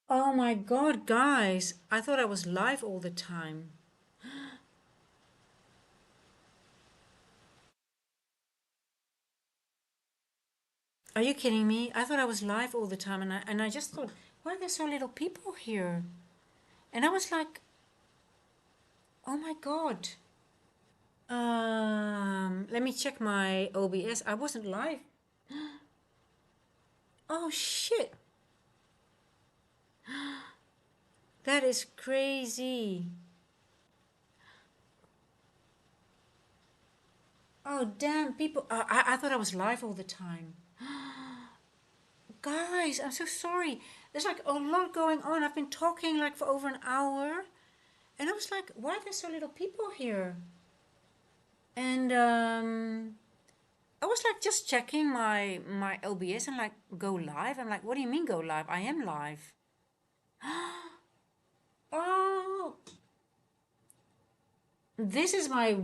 Oh my God, guys. I thought I was live all the time. Are you kidding me? I thought I was live all the time and I just thought, why are there so little people here? And I was like, oh my God. Let me check my OBS. I wasn't live. Oh shit. That is crazy. Oh damn, people. I thought I was live all the time. Guys, I'm so sorry. There's like a lot going on. I've been talking like for over an hour. And I was like, why are there so little people here? And I was like just checking my OBS and like go live. I'm like, what do you mean go live? I am live. Oh, this is my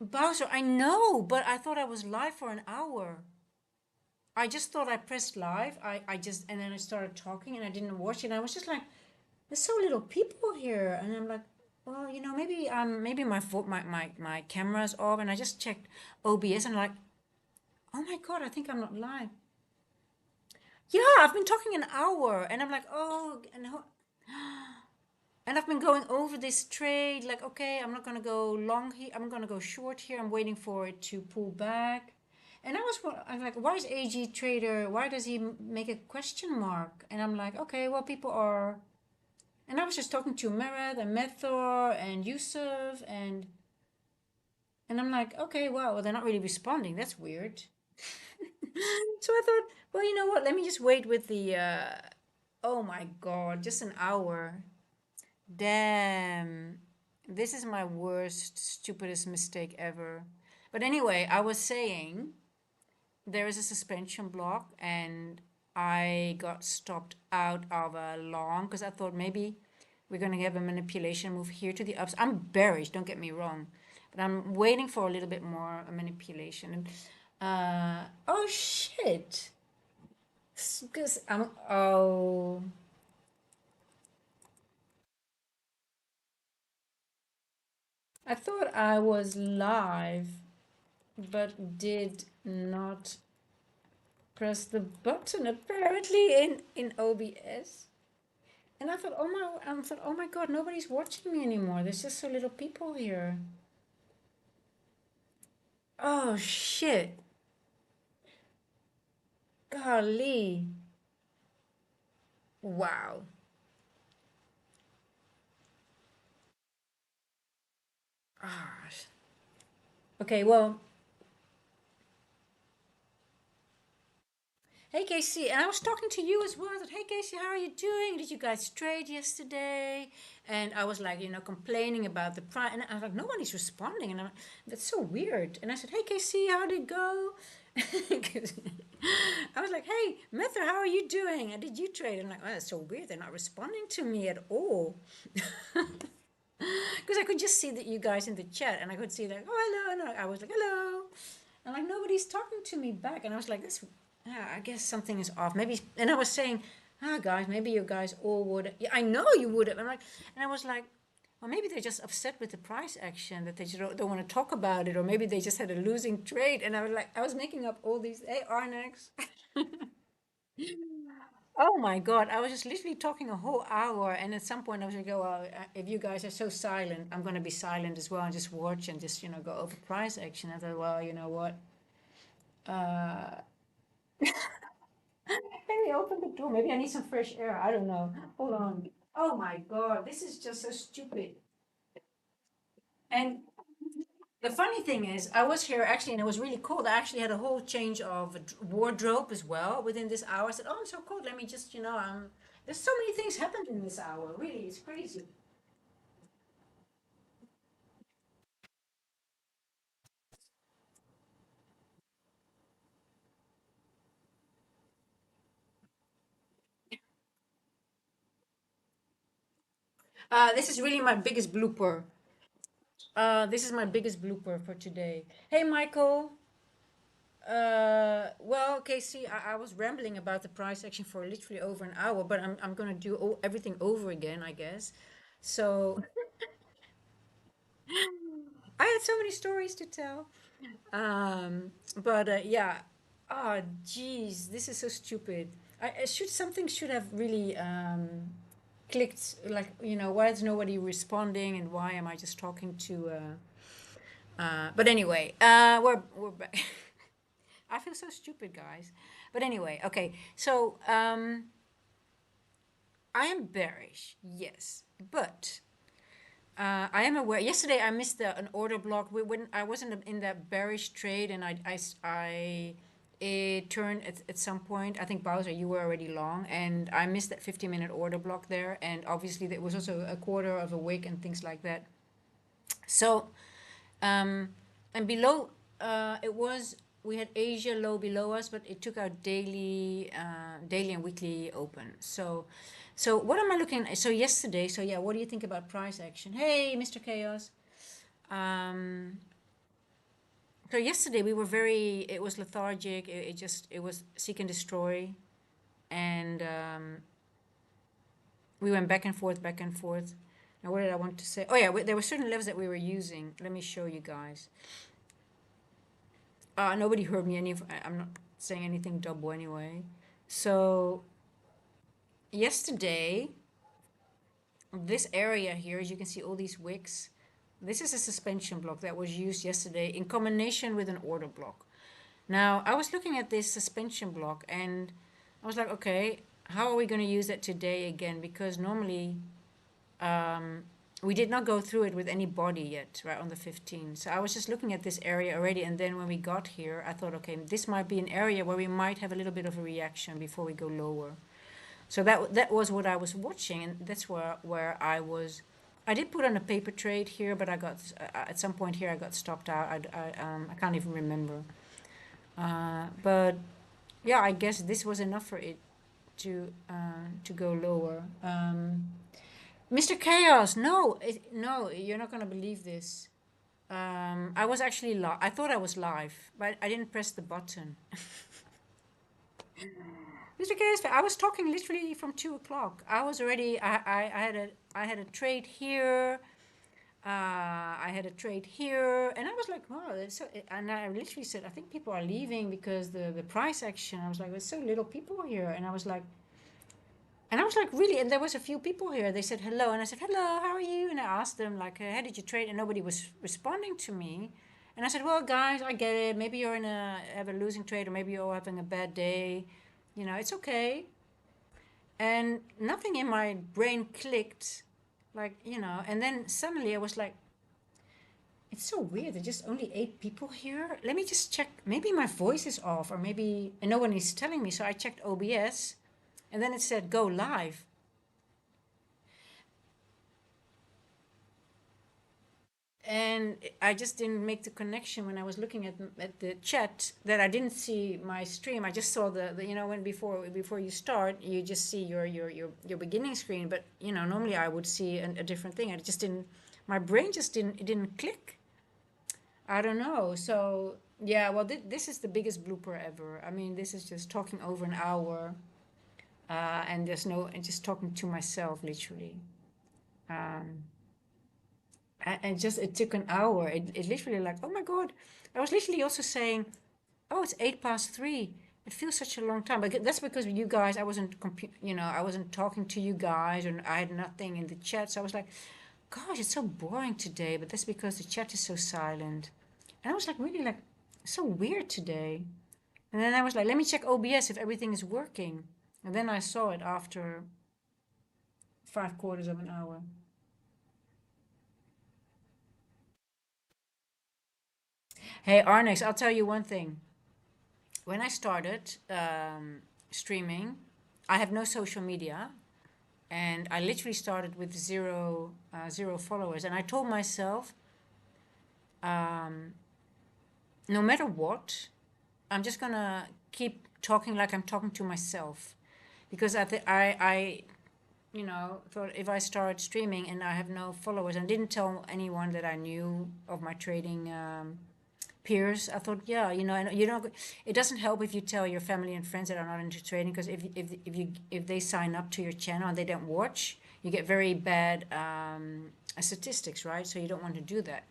browser. I know, but I thought I was live for an hour. I just thought I pressed live. I just and then I started talking and I didn't watch it. I was just like, there's so little people here, and I'm like, well, maybe my camera's off, and I just checked OBS and like, oh my God, I think I'm not live. Yeah, I've been talking an hour, and I'm like, oh, and I've been going over this trade, like, okay, I'm not gonna go long here, I'm gonna go short here. I'm waiting for it to pull back. And I'm like, why is AG Trader, why does he make a question mark? And I'm like, okay, well, people are. And I was just talking to Mered and Methor and Yusuf and I'm like, okay, well, they're not really responding. That's weird. So I thought, well, you know what? Let me just wait with the. Oh my God, just an hour. Damn. This is my worst, stupidest mistake ever. But anyway, I was saying there is a suspension block and I got stopped out of a long because I thought maybe we're going to have a manipulation move here to the ups. I'm bearish, don't get me wrong, but I'm waiting for a little bit more manipulation. And oh shit, because I'm oh I thought I was live, but did not press the button apparently in OBS. And I thought, oh my God, nobody's watching me anymore. There's just so little people here. Oh shit. Golly. Wow. Ah. Okay, well, hey Casey, and I was talking to you as well. I said, hey Casey, how are you doing? Did you guys trade yesterday? And I was like, complaining about the price. And I was like, nobody's responding. And that's so weird. And I said, hey Casey, how did it go? I was like, hey, Mether, how are you doing? And did you trade? I'm like, oh, that's so weird. They're not responding to me at all. Because I could just see that you guys in the chat and I could see like, oh, hello. And I was like, hello. And like, nobody's talking to me back. And I was like, this, I guess something is off. Maybe, and I was saying, guys, maybe you guys all would. Yeah, I know you would have. I'm like, and I was like, well, maybe they're just upset with the price action that they just don't want to talk about it, or maybe they just had a losing trade. And I was like, I was making up all these, hey, Arnex. Oh my God, I was just literally talking a whole hour, and at some point I was like, oh, well, if you guys are so silent, I'm going to be silent as well and just watch and just, go over price action. I thought, well, you know what? Uh, maybe open the door. Maybe I need some fresh air. I don't know. Hold on. Oh my God, this is just so stupid. And the funny thing is, I was here actually, and it was really cold. I actually had a whole change of wardrobe as well within this hour. I said, "Oh, I'm so cold. Let me just, there's so many things happened in this hour. Really, it's crazy." This is really my biggest blooper. This is my biggest blooper for today. Hey, Michael. Well, okay, see, I was rambling about the price action for literally over an hour, but I'm gonna do everything over again, I guess. So I had so many stories to tell. But yeah, oh, geez, this is so stupid. Something should have really clicked, like, why is nobody responding and why am I just talking to, but anyway, we're back. I feel so stupid, guys. But anyway, okay. So I am bearish, yes, but I am aware. Yesterday I missed an order block. When I wasn't in that bearish trade, and it turned at some point. I think Bowser, you were already long, and I missed that 50-minute order block there. And obviously there was also a quarter of a wick and things like that. So um, and below, it was we had Asia low below us, but it took out daily and weekly open. So what am I looking at? So yesterday, so yeah, what do you think about price action? Hey, Mr. Chaos. Um, so yesterday we were it was lethargic. It was seek and destroy, and we went back and forth, back and forth. Now, what did I want to say? Oh yeah, there were certain levels that we were using. Let me show you guys. Nobody heard me. I'm not saying anything double anyway. So yesterday, this area here, as you can see, all these wicks. This is a suspension block that was used yesterday in combination with an order block. Now, I was looking at this suspension block and I was like, okay, how are we going to use that today again? Because normally we did not go through it with any body yet, right, on the 15th. So I was just looking at this area already. And then when we got here, I thought, okay, this might be an area where we might have a little bit of a reaction before we go lower. So that was what I was watching. And that's where I was. I did put on a paper trade here, but I got at some point here I got stopped out. I can't even remember. But yeah, I guess this was enough for it to go lower. Mr. Chaos, no, no, you're not gonna believe this. I was actually I thought I was live, but I didn't press the button. Mr. Chaos, I was talking literally from 2 o'clock. I was already. I had a trade here. I had a trade here, and I was like, wow. So, and I literally said, I think people are leaving because the price action. I was like, there's so little people here, and I was like, really? And there was a few people here. They said hello, and I said, hello, how are you? And I asked them like, how did you trade? And nobody was responding to me. And I said, well, guys, I get it. Maybe you're have a losing trade, or maybe you're having a bad day. It's okay. And nothing in my brain clicked, And then suddenly I was like, it's so weird. There's just only 8 people here. Let me just check. Maybe my voice is off, or maybe and no one is telling me. So I checked OBS, and then it said go live. And I just didn't make the connection when I was looking at the chat that I didn't see my stream. I just saw the when before you start, you just see your beginning screen. But normally I would see a different thing. I just didn't. My brain just didn't. It didn't click. I don't know. So yeah, well, this is the biggest blooper ever. I mean, this is just talking over an hour, and and just talking to myself literally. Um, and just it took an hour. It literally like, oh my god. I was literally also saying, oh, it's 3:08. It feels such a long time, but that's because you guys, I wasn't I wasn't talking to you guys, and I had nothing in the chat. So I was like, gosh, it's so boring today. But that's because the chat is so silent. And I was like, really like, so weird today. And then I was like, let me check OBS if everything is working. And then I saw it after 5/4 of an hour. Hey, Arnex, I'll tell you one thing. When I started streaming, I have no social media, and I literally started with zero followers. And I told myself, no matter what, I'm just gonna keep talking like I'm talking to myself, because I thought if I start streaming and I have no followers, and didn't tell anyone that I knew of my trading peers. I thought, yeah, you know, and you know, it doesn't help if you tell your family and friends that are not into trading, because if they sign up to your channel and they don't watch, you get very bad statistics, right? So you don't want to do that.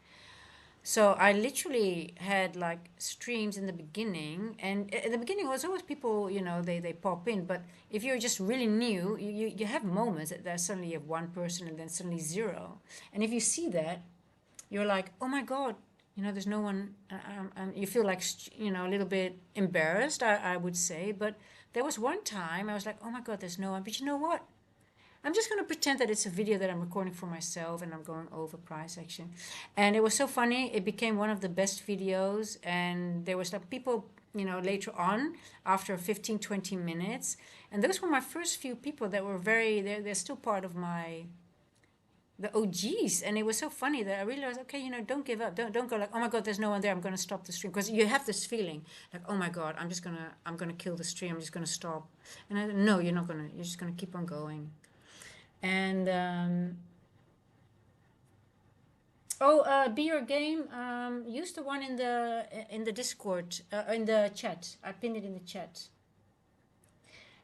So I literally had like streams in the beginning, and in the beginning it was always people, you know, they pop in. But if you're just really new, you have moments that there's suddenly you have one person and then suddenly zero. And if you see that, you're like, oh my God, you know, there's no one. You feel like, you know, a little bit embarrassed, I would say. But there was one time I was like, oh my God, there's no one. But you know what? I'm just going to pretend that it's a video that I'm recording for myself and I'm going over price action. And it was so funny. It became one of the best videos. And there was like people, you know, later on, after 15, 20 minutes. And those were my first few people that were they're still part of the OGs. And it was so funny that I realized, okay, you know, don't give up. Don't go like, oh my God, there's no one there. I'm going to stop the stream. Because you have this feeling like, oh my God, I'm going to kill the stream. I'm just going to stop. And no, you're not going to, you're just going to keep on going. And be your game. Use the one in the Discord, in the chat. I pinned it in the chat.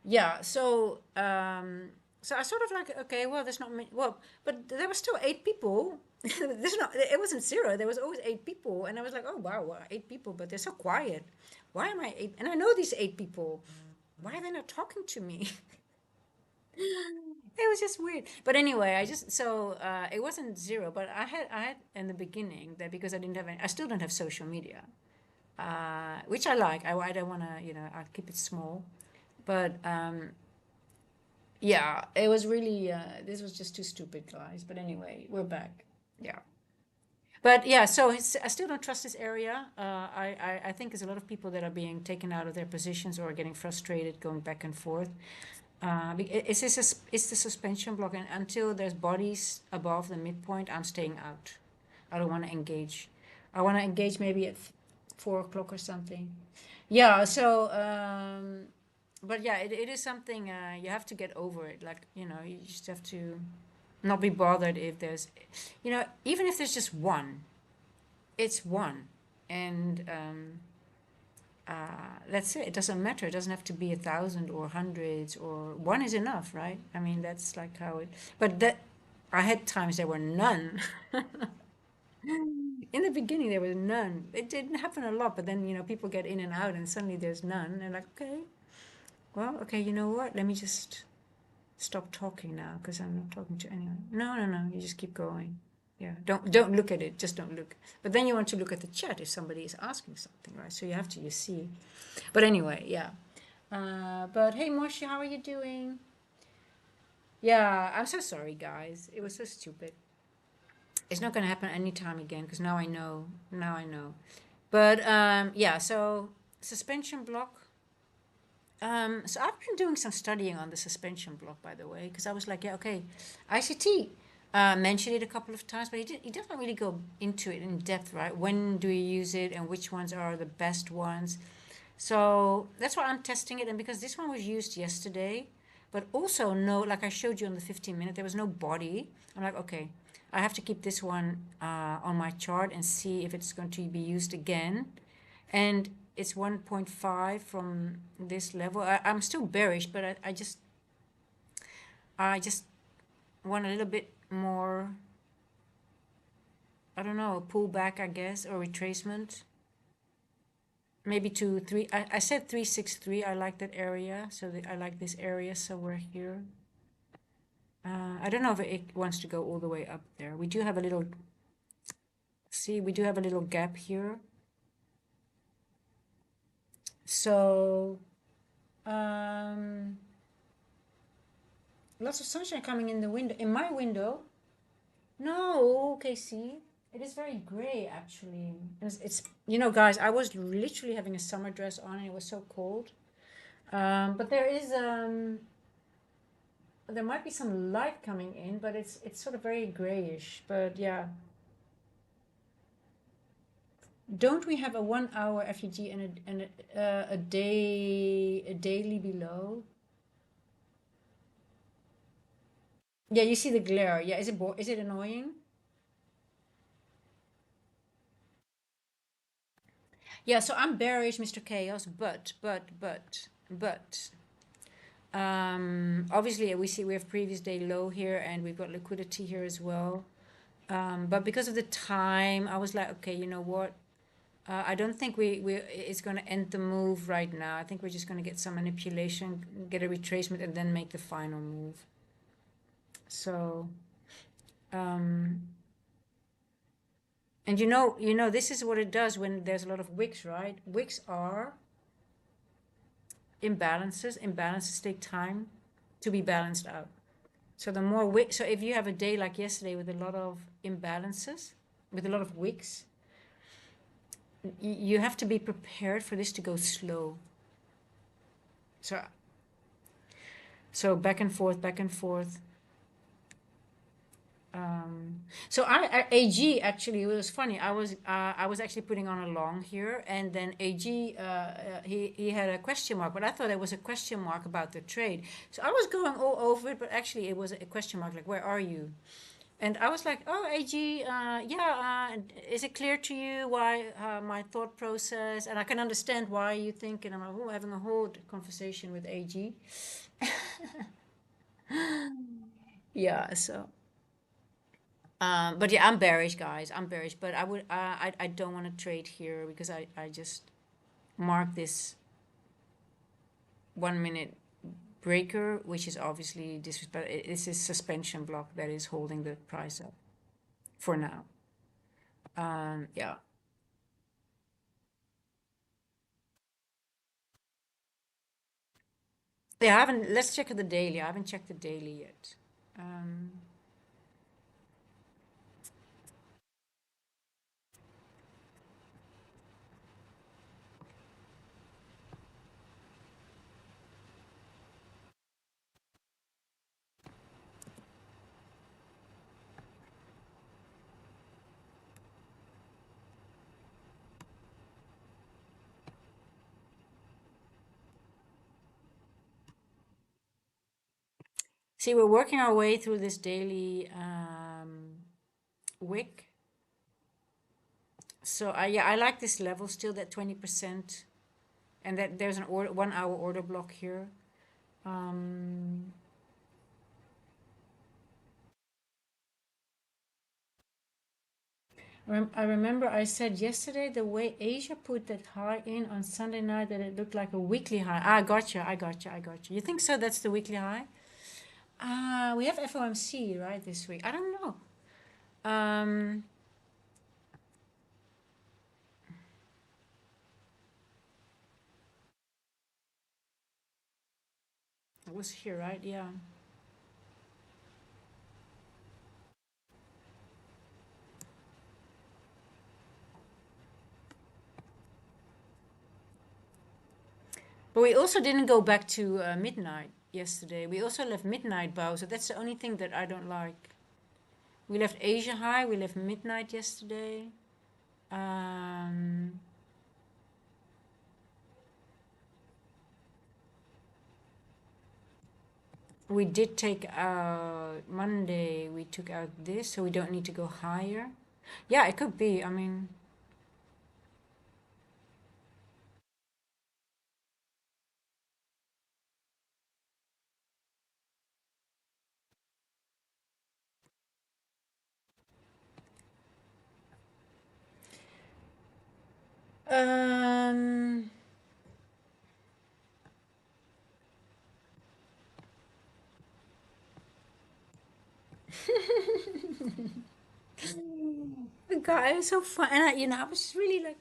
Yeah. So I sort of like, okay, well, there's not many, well, but there were still 8 people. There's not. It wasn't zero. There was always 8 people, and I was like, oh wow, 8 people, but they're so quiet. Why am I eight? And I know these 8 people. Why are they not talking to me? It was just weird. But anyway, I just so it wasn't zero, but I had in the beginning that because I didn't have any, I still don't have social media, which I like. I don't want to, you know, I keep it small. But yeah, it was really this was just too stupid, guys. But anyway, we're back. Yeah. But yeah, so I still don't trust this area. I think there's a lot of people that are being taken out of their positions or getting frustrated going back and forth. It's the suspension block, and until there's bodies above the midpoint, I'm staying out. I don't want to engage. I want to engage maybe at 4 o'clock or something. Yeah. So, but yeah, it is something you have to get over it. Like, you know, you just have to not be bothered if there's, you know, even if there's just one, it's one, and that's it. It doesn't matter. It doesn't have to be 1,000 or hundreds, or one is enough, right? I mean, that's like how it. But that I had times there were none. In the beginning, there was none. It didn't happen a lot, but then you know people get in and out, and suddenly there's none. And like, okay, well, okay, you know what? Let me just stop talking now because I'm not talking to anyone. No, no, no. You just keep going. Yeah, don't look at it. Just don't look. But then you want to look at the chat if somebody is asking something, right? So you have to, you see. But anyway, yeah. But hey, Moshi, how are you doing? Yeah, I'm so sorry, guys. It was so stupid. It's not gonna happen anytime again because now I know. Now I know. But yeah. So suspension block. So I've been doing some studying on the suspension block, by the way, because I was like, yeah, okay, ICT mentioned it a couple of times, but he doesn't really go into it in depth, right? When do you use it and which ones are the best ones? So that's why I'm testing it. And because this one was used yesterday, but also no, like I showed you on the 15 minute, there was no body. I'm like, okay, I have to keep this one on my chart and see if it's going to be used again. And it's 1.5 from this level. I'm still bearish, but I just want a little bit more, I don't know, pull back, I guess, or retracement. Maybe to three. I said 363. I like that area, so I like this area somewhere here. I don't know if it wants to go all the way up there. We do have a little. See, we do have a little gap here. So, lots of sunshine coming in the window. In my window, no. Okay, see, it is very gray actually. It's you know, guys, I was literally having a summer dress on, and it was so cold. But there might be some light coming in, but it's sort of very grayish. But yeah, don't we have a 1 hour FEG and a daily below? Yeah, you see the glare. Yeah, is it annoying? Yeah, so I'm bearish, Mr. Chaos, but obviously we have previous day low here and we've got liquidity here as well. But because of the time, I was like, okay, you know what? I don't think it's going to end the move right now. I think we're just going to get some manipulation, get a retracement, and then make the final move. So, and this is what it does when there's a lot of wicks, right? Wicks are imbalances. Imbalances take time to be balanced out. So the more wicks, so if you have a day like yesterday with a lot of imbalances, with a lot of wicks, you have to be prepared for this to go slow. So back and forth, back and forth. So AG actually, it was funny. I was actually putting on a long here, and then AG he had a question mark, but I thought it was a question mark about the trade. So I was going all over it, but actually it was a question mark, like where are you? And I was like, oh, AG, yeah, is it clear to you why my thought process? And I can understand why you think, and I'm having a whole conversation with AG. Yeah, so. But yeah, I'm bearish, guys. I'm bearish, but I don't want to trade here because I just mark this 1 minute breaker, which is obviously disrespect. It's a suspension block that is holding the price up for now. Yeah. Yeah, I haven't. Let's check the daily. I haven't checked the daily yet. Um, See, we're working our way through this daily wick. So I like this level still, that 20%, and that there's an 1 hour order block here. I remember I said yesterday the way Asia put that high in on Sunday night that it looked like a weekly high. I gotcha, I gotcha, I gotcha. You think so? That's the weekly high? We have FOMC, right, this week. I don't know. It was here, right? Yeah. But we also didn't go back to midnight yesterday. We also left midnight bow, so that's the only thing that I don't like. We left Asia high, we left midnight yesterday. We did take out Monday, we took out this, so we don't need to go higher. Yeah, it could be. I mean, um, the guy is so fun, and I was really like,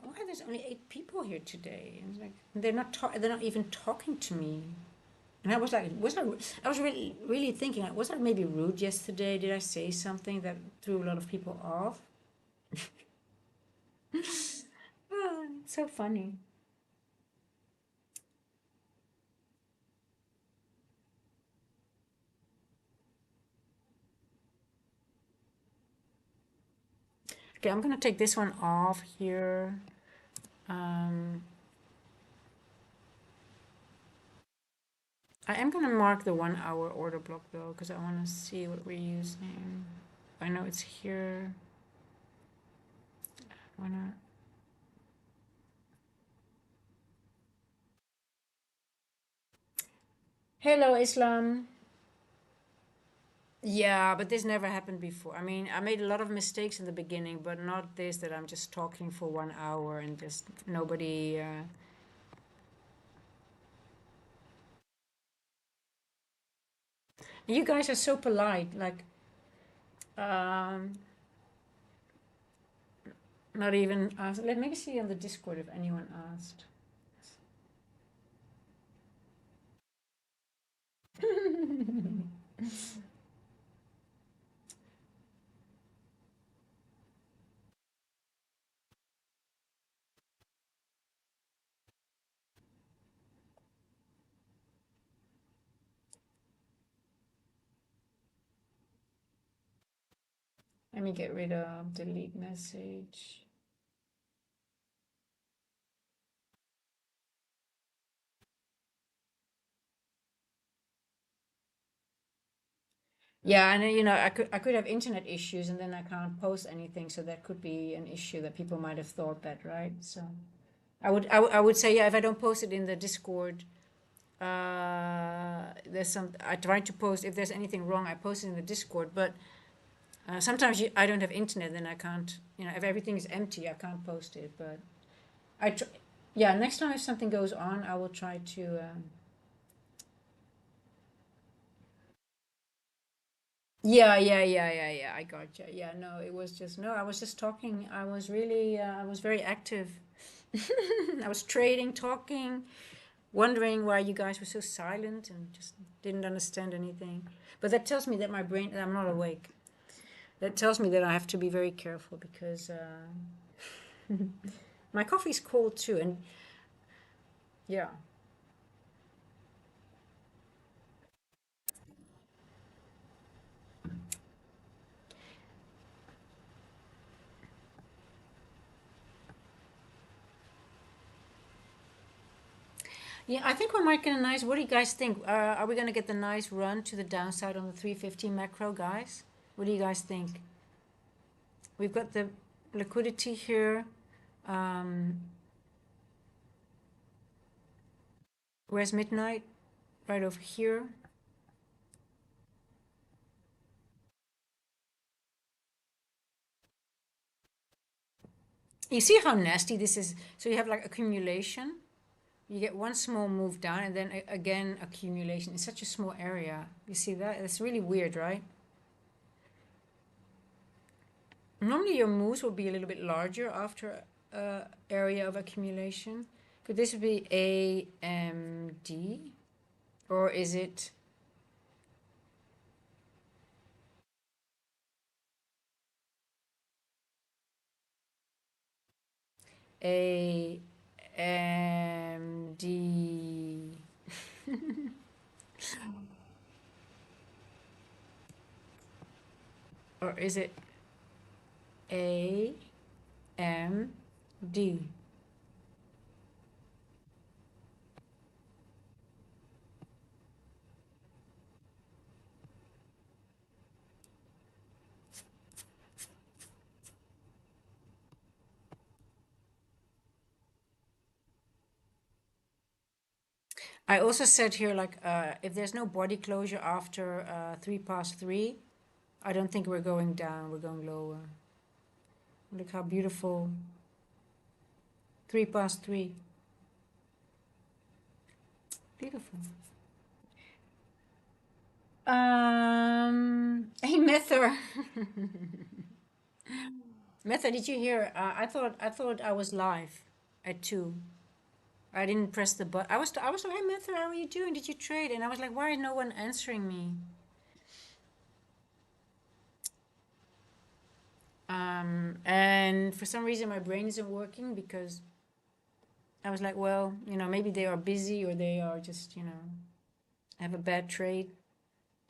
why there's only 8 people here today? And like, they're not even talking to me. And I was like, I was really thinking, like, was I maybe rude yesterday? Did I say something that threw a lot of people off? So funny. Okay, I'm gonna take this one off here. I am gonna mark the 1 hour order block though, because I want to see what we're using. I know it's here. Why not? Hello, Islam. Yeah, but this never happened before. I mean, I made a lot of mistakes in the beginning, but not this that I'm just talking for 1 hour and just nobody. You guys are so polite. Like, um, not even asked. Let me see on the Discord if anyone asked. Let me get rid of delete message. Yeah, and I could have internet issues and then I can't post anything, so that could be an issue that people might have thought that, right? So I would say, yeah, if I don't post it in the Discord, there's some I try to post if there's anything wrong. I post it in the Discord, but sometimes I don't have internet, then I can't. If everything is empty, I can't post it. But I tr- yeah, next time if something goes on, I will try to. Yeah. I got you. Yeah, no, it was just no. I was just talking. I was really. I was very active. I was trading, talking, wondering why you guys were so silent and just didn't understand anything. But that tells me that my brain. That I'm not awake. That tells me that I have to be very careful because my coffee's cold too. And yeah, yeah. I think we might get a nice. What do you guys think? Are we gonna get the nice run to the downside on the 350 macro, guys? What do you guys think? We've got the liquidity here. Um, where's midnight? Right over here. You see how nasty this is? So you have like accumulation. You get one small move down and then again accumulation in such a small area. You see that? It's really weird, right? Normally your moves will be a little bit larger after area of accumulation. Could this be AMD? Or is it AMD? Or is it AMD? I also said here, like, if there's no body closure after 3 past 3, I don't think we're going down, we're going lower. Look how beautiful. 3 past 3. Beautiful. Hey, Mether. Mether, did you hear? I thought I was live at 2. I didn't press the button. I was like, hey, Mether, how are you doing? Did you trade? And I was like, why is no one answering me? And for some reason my brain isn't working because I was like, well, maybe they are busy or they are just, have a bad trade.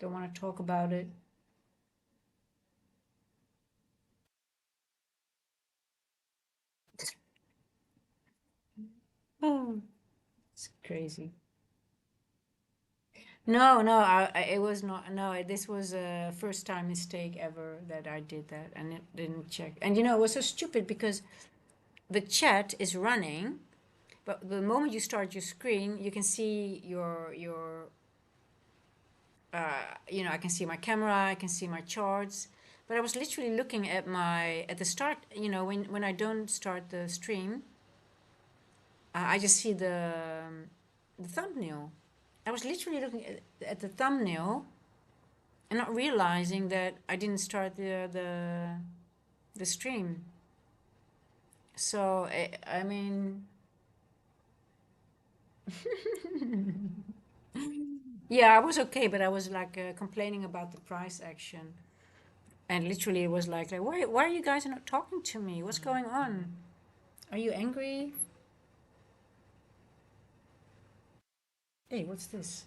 Don't want to talk about it. Oh, it's crazy. No, no, it was not. No, this was a first time mistake ever that I did that and it didn't check. And it was so stupid because the chat is running, but the moment you start your screen, you can see your you know, I can see my camera, I can see my charts, but I was literally looking at at the start, you know, when I don't start the stream, I just see the thumbnail. I was literally looking at the thumbnail and not realizing that I didn't start the stream. So I mean, yeah, I was okay, but I was like complaining about the price action, and literally it was like why are you guys not talking to me? What's going on? Are you angry? Hey, what's this?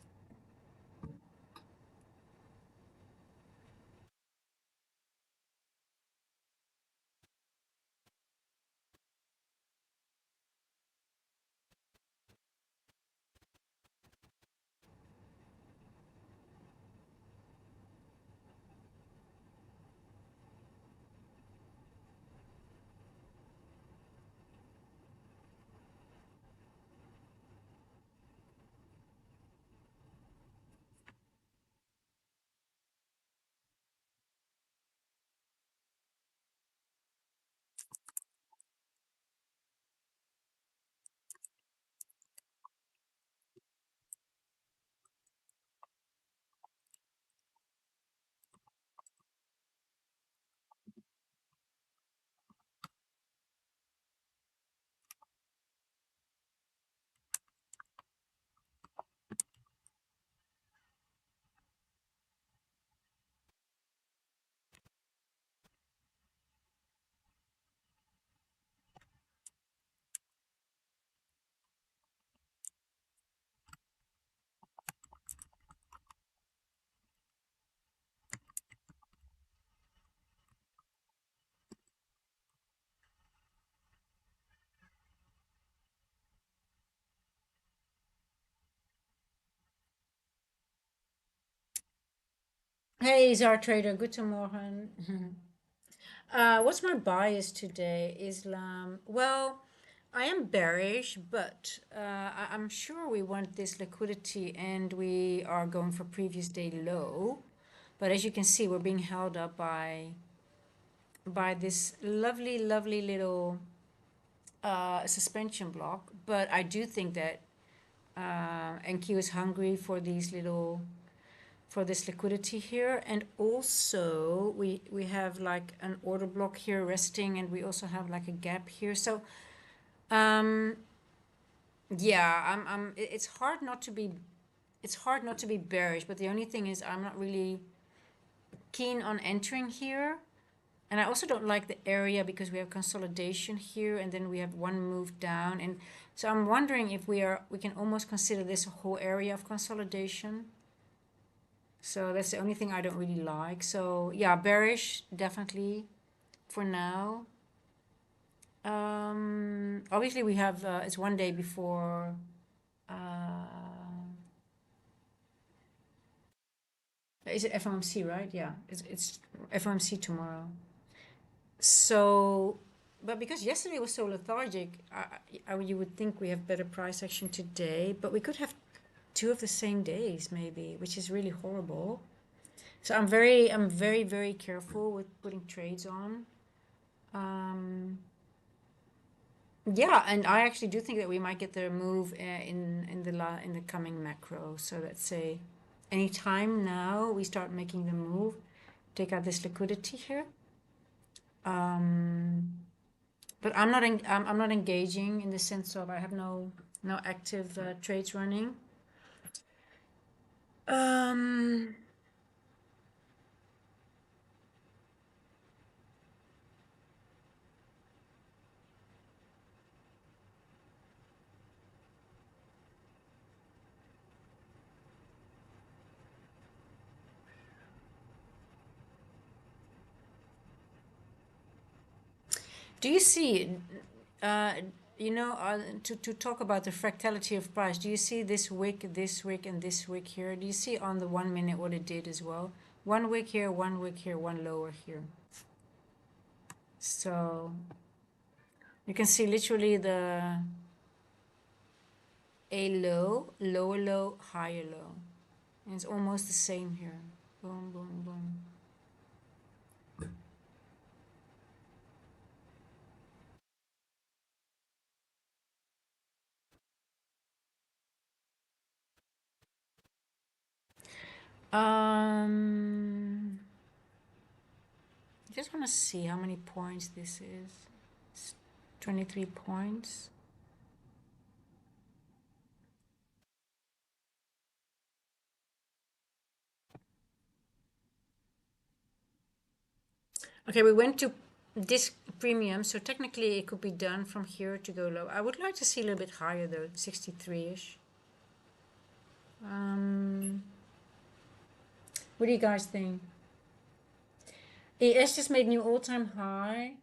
Hey, Zar Trader, guten Morgen. What's my bias today? Islam. Well, I am bearish, but I'm sure we want this liquidity and we are going for previous day low. But as you can see, we're being held up by this lovely, lovely little suspension block. But I do think that NQ is hungry for these little for this liquidity here, and also we have like an order block here resting, and we also have like a gap here. So um yeah, it's hard not to be bearish, but the only thing is I'm not really keen on entering here. And I also don't like the area because we have consolidation here and then we have one move down, and so I'm wondering if we can almost consider this a whole area of consolidation. So that's the only thing I don't really like. So yeah, bearish definitely for now. Obviously we have it's one day before is it FOMC, right? Yeah, it's FOMC tomorrow. So, but because yesterday was so lethargic, you would think we have better price action today, but we could have two of the same days maybe, which is really horrible. So I'm very, very careful with putting trades on. Yeah, and I actually do think that we might get the move in the coming macro. So let's say anytime now we start making the move, take out this liquidity here. Um, but I'm not engaging in the sense of I have no active trades running. Um, do you see, uh, to talk about the fractality of price, do you see this wick, and this wick here? Do you see on the 1 minute what it did as well? One wick here, one wick here, one lower here. So you can see literally a low, lower low, higher low. And it's almost the same here. Boom, boom, boom. I just want to see how many points this is. It's 23 points. Okay, we went to this premium, so technically it could be done from here to go low. I would like to see a little bit higher though, 63-ish. What do you guys think? ES just made new all-time high.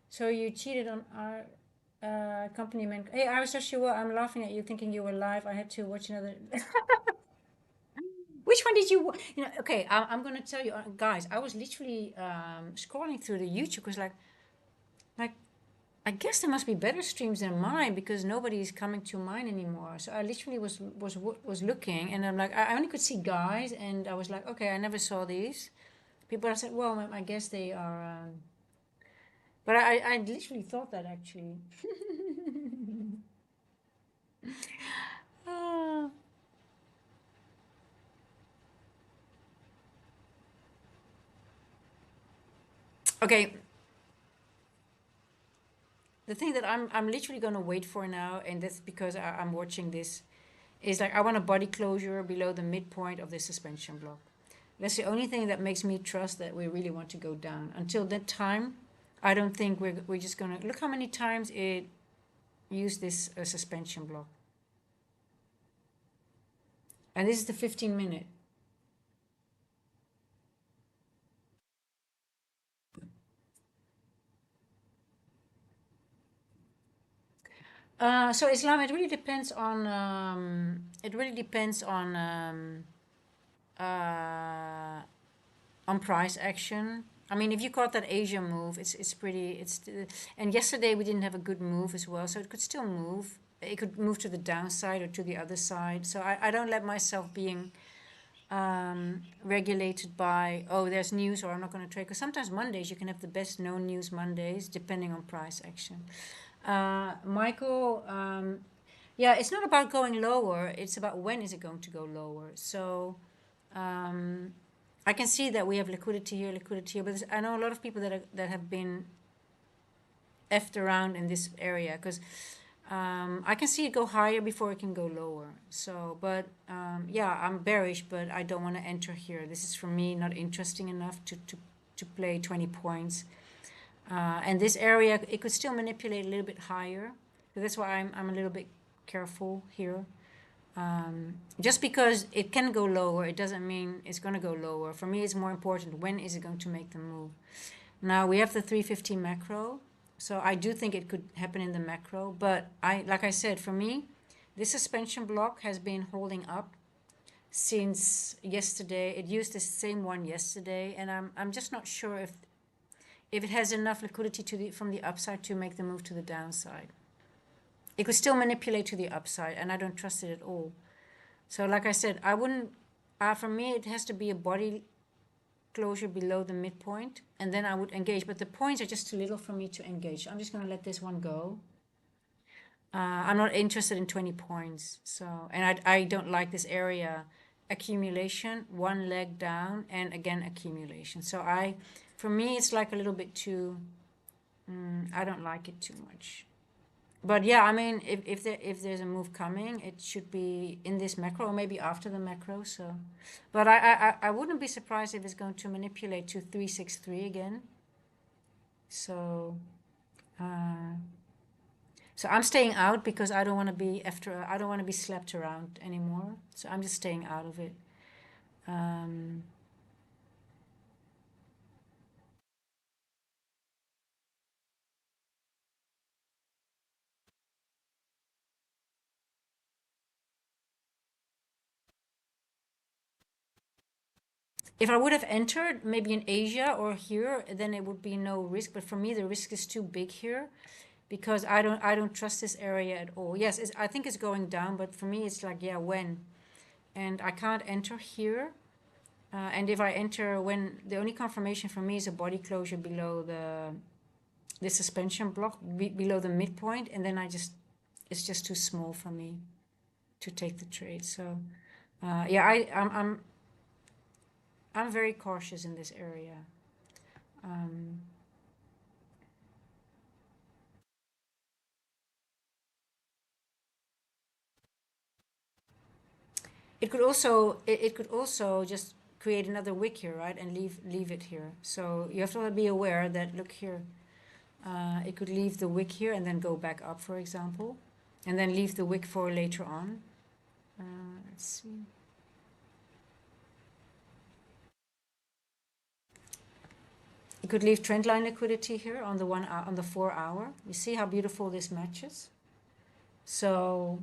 So you cheated on our company man. Hey, Iris Joshua, I'm laughing at you thinking you were live. I had to watch another. Which one did you? You know, okay, I'm gonna tell you, guys. I was literally scrolling through the YouTube. Was like, I guess there must be better streams than mine because nobody is coming to mine anymore. So I literally was looking, and I'm like, I only could see guys, and I was like, okay, I never saw these people. I said, well, I guess they are. But I literally thought that actually. Ah. Okay, the thing that I'm literally gonna wait for now, and that's because I'm watching this, is like I want a body closure below the midpoint of the suspension block. That's the only thing that makes me trust that we really want to go down. Until that time, I don't think we're just gonna look how many times it used this suspension block, and this is the 15 minute. So Islam, it really depends on uh, on price action. I mean, if you caught that Asia move, it's pretty. And yesterday we didn't have a good move as well, so it could still move. It could move to the downside or to the other side. So I don't let myself being regulated by, oh, there's news or I'm not going to trade. Because sometimes Mondays you can have the best no news Mondays depending on price action. Michael, yeah, it's not about going lower. It's about when is it going to go lower. So I can see that we have liquidity here, but I know a lot of people that have been effed around in this area because I can see it go higher before it can go lower. So, but yeah, I'm bearish, but I don't want to enter here. This is for me not interesting enough to play 20 points. And this area, it could still manipulate a little bit higher. So that's why I'm a little bit careful here. Just because it can go lower, it doesn't mean it's going to go lower. For me, it's more important when is it going to make the move. Now we have the 350 macro, so I do think it could happen in the macro. But like I said, for me, this suspension block has been holding up since yesterday. It used the same one yesterday, and I'm just not sure if it has enough liquidity from the upside to make the move to the downside. It could still manipulate to the upside, and I don't trust it at all. So, like I said, I wouldn't. For me, it has to be a body closure below the midpoint, and then I would engage. But the points are just too little for me to engage. I'm just going to let this one go. I'm not interested in 20 points. So, and I don't like this area. Accumulation, one leg down, and again accumulation. So for me, it's like a little bit too. I don't like it too much. But yeah, I mean, if there's a move coming, it should be in this macro or maybe after the macro. So, but I wouldn't be surprised if it's going to manipulate to 363 again. So, uh, so I'm staying out because I don't want to be I don't want to be slapped around anymore. So I'm just staying out of it. Um, if I would have entered maybe in Asia or here, then it would be no risk. But for me, the risk is too big here because I don't trust this area at all. Yes, I think it's going down, but for me, it's like, yeah, when? And I can't enter here And if I enter, when the only confirmation for me is a body closure below the suspension block, below the midpoint, and then it's just too small for me to take the trade. So yeah, I'm very cautious in this area. It could also just create another wick here, right, and leave it here. So you have to be aware that, look here, it could leave the wick here and then go back up, for example, and then leave the wick for later on. Let's see. You could leave trend line liquidity here on the on the 4 hour. You see how beautiful this matches. So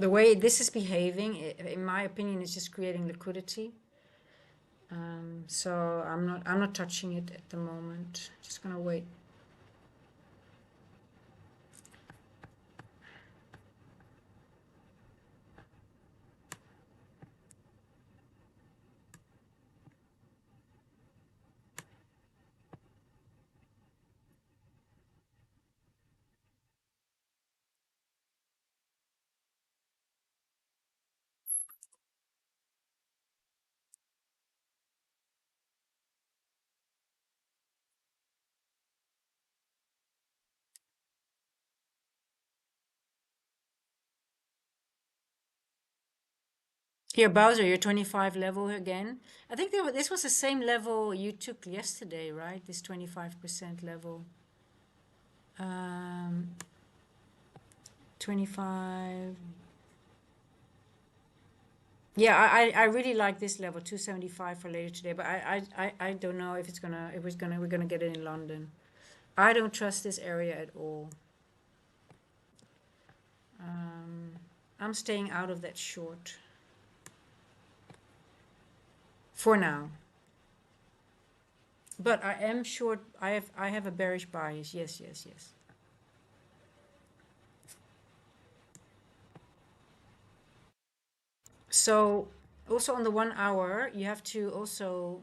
the way this is behaving, in my opinion, is just creating liquidity. So I'm not touching it at the moment. Just gonna wait. Here, Bowser, your 25 level again. I think this was the same level you took yesterday, right? This 25% level. 25. Yeah, I really like this level, 275 for later today, but I don't know if we're gonna get it in London. I don't trust this area at all. I'm staying out of that short for now. But I am short. I have a bearish bias. Yes, yes, yes. So also on the 1 hour, you have to also,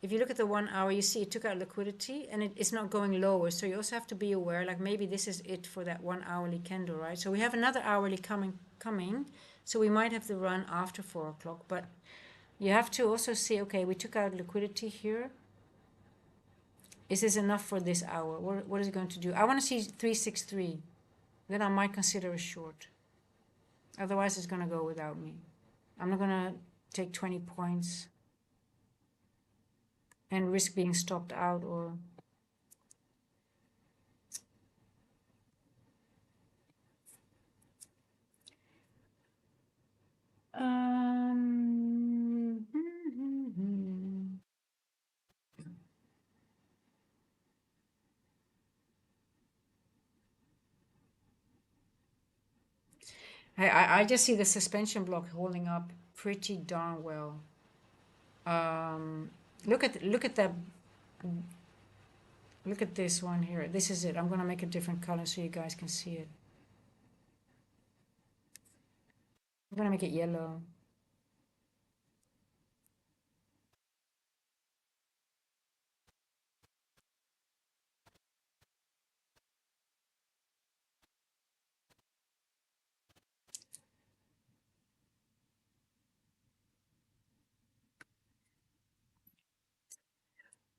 if you look at the 1 hour, you see it took out liquidity and it's not going lower. So you also have to be aware, like maybe this is it for that 1 hourly candle, right? So we have another hourly coming. So we might have the run after 4 o'clock, but you have to also see, okay, we took out liquidity here. Is this enough for this hour? What is it going to do? I want to see 363. Then I might consider a short. Otherwise, it's going to go without me. I'm not going to take 20 points and risk being stopped out or... I just see the suspension block holding up pretty darn well. Look at that. Look at this one here. This is it. I'm gonna make a different color so you guys can see it. I'm gonna make it yellow.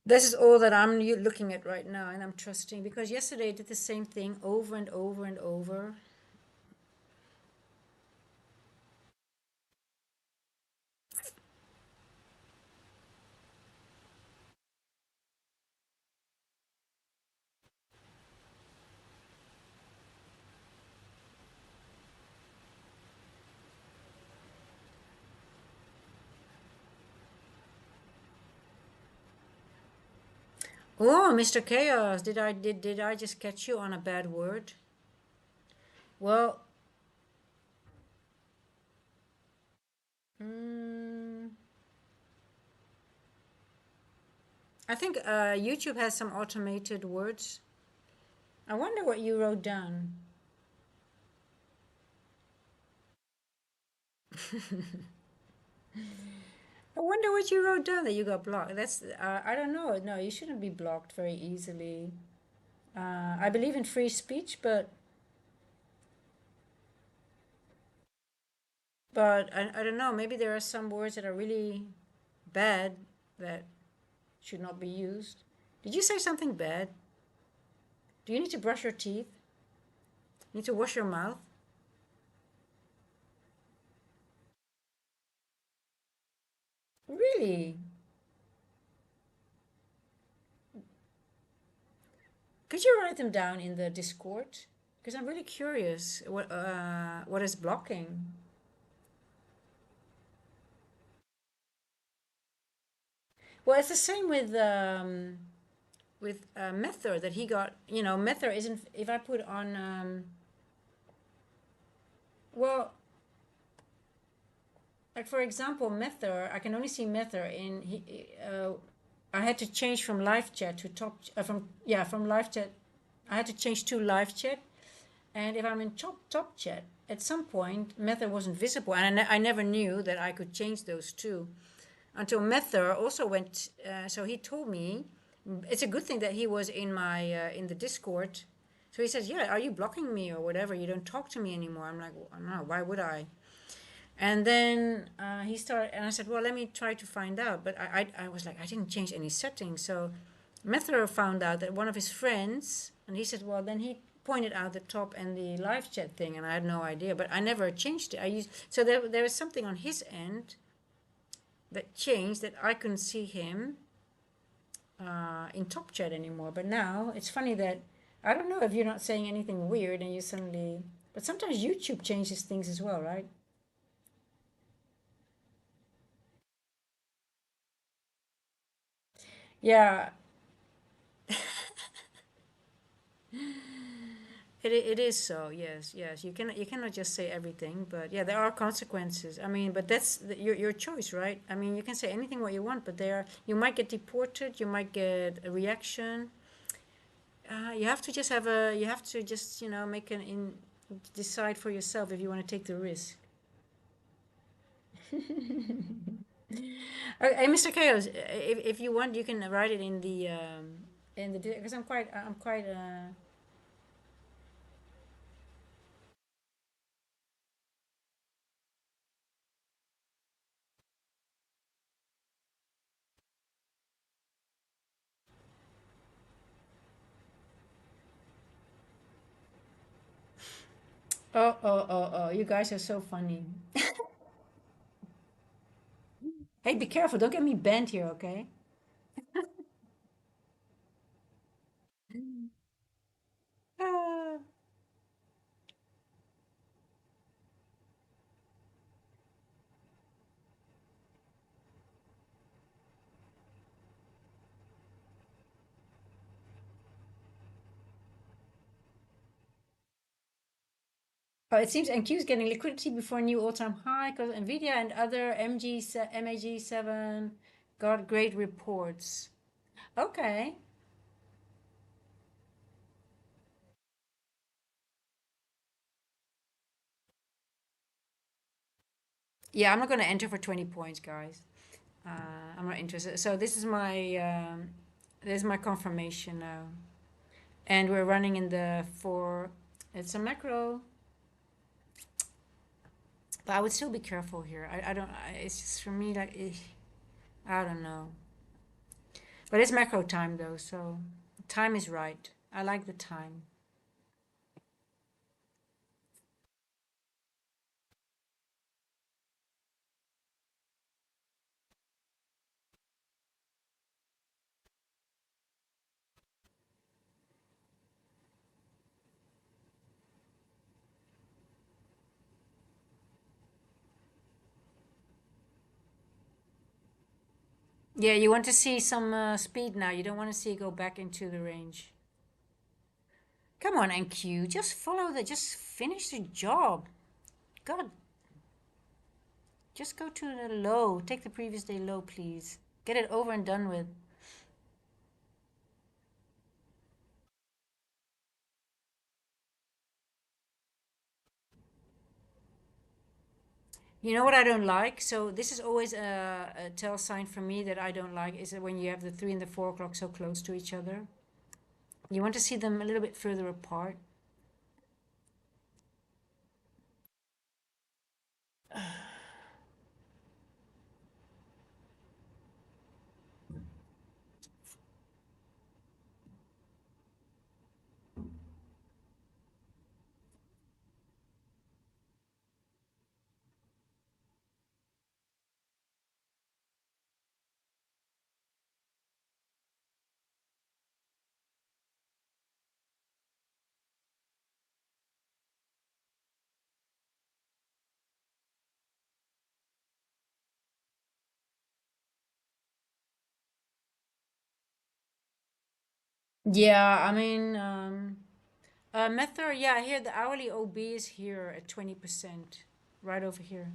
This is all that I'm looking at right now, and I'm trusting, because yesterday I did the same thing over and over and over. Oh, Mr. Chaos, did I just catch you on a bad word? Well, I think YouTube has some automated words. I wonder what you wrote down. I wonder what you wrote down that you got blocked. That's I don't know. No, you shouldn't be blocked very easily. I believe in free speech, but I don't know. Maybe there are some words that are really bad that should not be used. Did you say something bad? Do you need to brush your teeth? Need to wash your mouth? Really? Could you write them down in the Discord? Because I'm really curious what is blocking. Well, it's the same with Mether that he got. You know, Mether isn't. If I put on well, like for example, Mether, I can only see Mether in he. I had to change from live chat to top from yeah from live chat. I had to change to live chat, and if I'm in top chat, at some point Mether wasn't visible, and I never knew that I could change those two until Mether also went. So he told me it's a good thing that he was in my in the Discord. So he says, "Yeah, are you blocking me or whatever? You don't talk to me anymore." I'm like, well, "No, why would I?" And then he started, and I said, "Well, let me try to find out." But I was like, I didn't change any settings. So Mether found out that one of his friends, and he said, "Well, then he pointed out the top and the live chat thing," and I had no idea. But I never changed it. I used so there was something on his end that changed that I couldn't see him in top chat anymore. But now it's funny that I don't know if you're not saying anything weird and you suddenly. But sometimes YouTube changes things as well, right? Yeah, it is so. Yes, yes. You cannot just say everything, but yeah, there are consequences. I mean, but that's your choice, right? I mean, you can say anything what you want, but there you might get deported. You might get a reaction. You have to just have a. You have to just make an in decide for yourself if you want to take the risk. Hey, Mr. Chaos, if you want, you can write it in the because I'm quite. Oh, you guys are so funny. Hey, be careful! Don't get me banned here, okay? Ah. Oh, it seems MQ is getting liquidity before new all-time high because Nvidia and other MAG7 got great reports. Okay. Yeah, I'm not going to enter for 20 points, guys. Uh, I'm not interested. So this is my confirmation now, and we're running in the four. It's a macro, but I would still be careful here. I don't. It's just for me like I don't know. But it's macro time though, so time is right. I like the time. Yeah, you want to see some speed now. You don't want to see it go back into the range. Come on, NQ. Just follow the. Just finish the job. God, just go to the low. Take the previous day low, please. Get it over and done with. You know what I don't like? So this is always a tell sign for me that I don't like is that when you have the 3 and the 4 o'clock so close to each other. You want to see them a little bit further apart. Yeah, I mean, Method, yeah, here the hourly OB is here at 20%, right over here.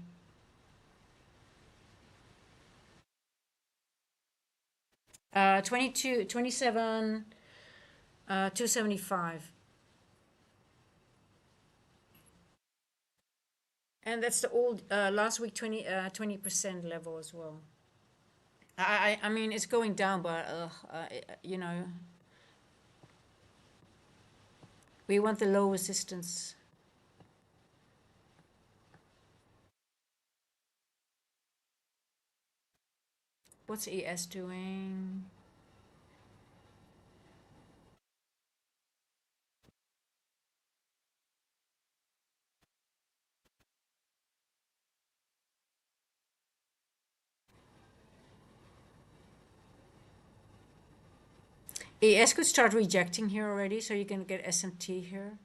22, 27, 275. And that's the old, last week 20% level as well. I mean, it's going down, but, you know, we want the low resistance. What's ES doing? ES could start rejecting here already, so you can get SMT here.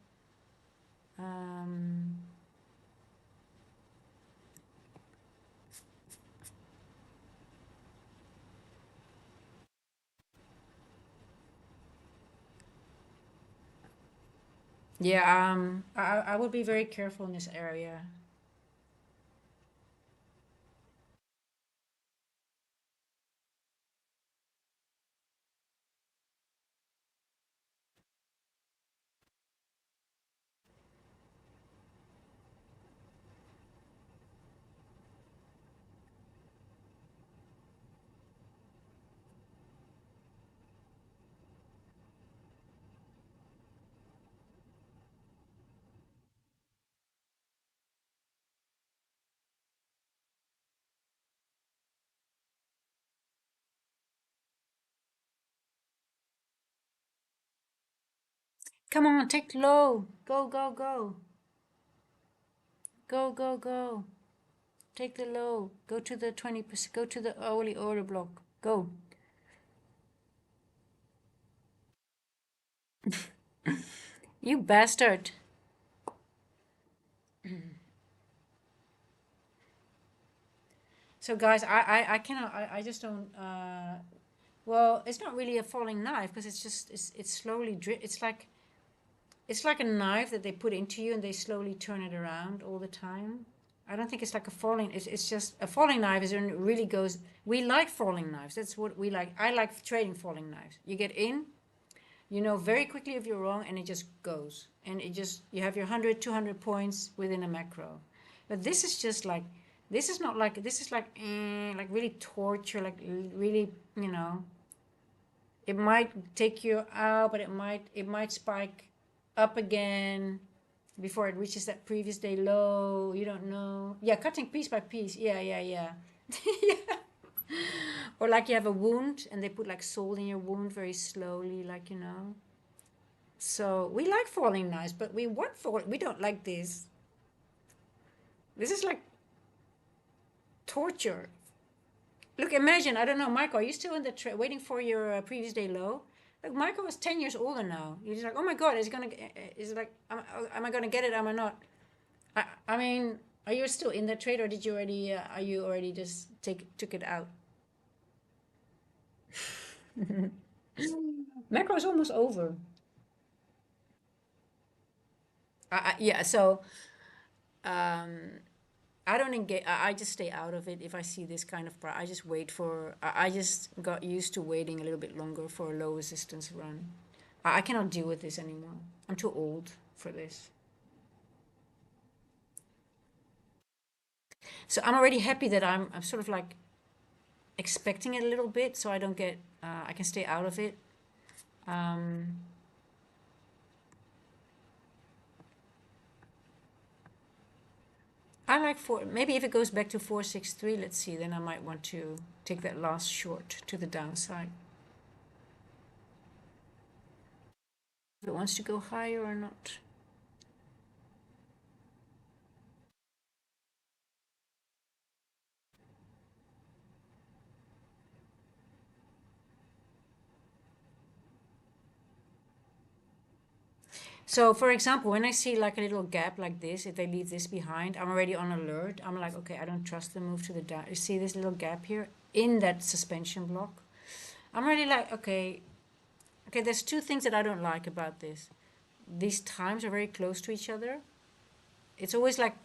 Um, yeah, I would be very careful in this area. Come on, take low. Go, go, go. Go, go, go. Take the low. Go to the 20%. Go to the hourly order block. Go. You bastard. So guys, I cannot, I just don't, well, it's not really a falling knife because it's just, it's slowly, it's like a knife that they put into you and they slowly turn it around all the time. I don't think it's like a falling, it's just, a falling knife is when it really goes, we like falling knives. That's what we like. I like trading falling knives. You get in, you know very quickly if you're wrong and it just goes. And it just, you have your 100, 200 points within a macro. But this is just like, this is not like, this is like really torture, like really, you know, it might take you out, but it might spike up again before it reaches that previous day low. You don't know. Yeah, cutting piece by piece. Yeah, yeah, yeah. Yeah. Or like you have a wound and they put like salt in your wound very slowly, like, you know. So we like falling knives, but we want fall. We don't like this. This is like torture. Look, imagine, I don't know, Michael, are you still in the waiting for your previous day low? Like, Michael was 10 years older now. He's like, oh my God, is it like, am I going to get it? Am I not? I mean, are you still in that trade or did you already, are you already just took it out? Macro is almost over. Yeah, so um, I don't engage. I just stay out of it if I see this kind of price. I just wait for. I just got used to waiting a little bit longer for a low resistance run. I cannot deal with this anymore. I'm too old for this. So I'm already happy that I'm sort of like expecting it a little bit, so I don't get, I can stay out of it. I like maybe if it goes back to 463, let's see, then I might want to take that last short to the downside. If it wants to go higher or not. So for example, when I see like a little gap like this, if they leave this behind, I'm already on alert. I'm like, okay, I don't trust the move to the down. You see this little gap here in that suspension block? I'm already like, okay, there's two things that I don't like about this. These times are very close to each other. It's always like,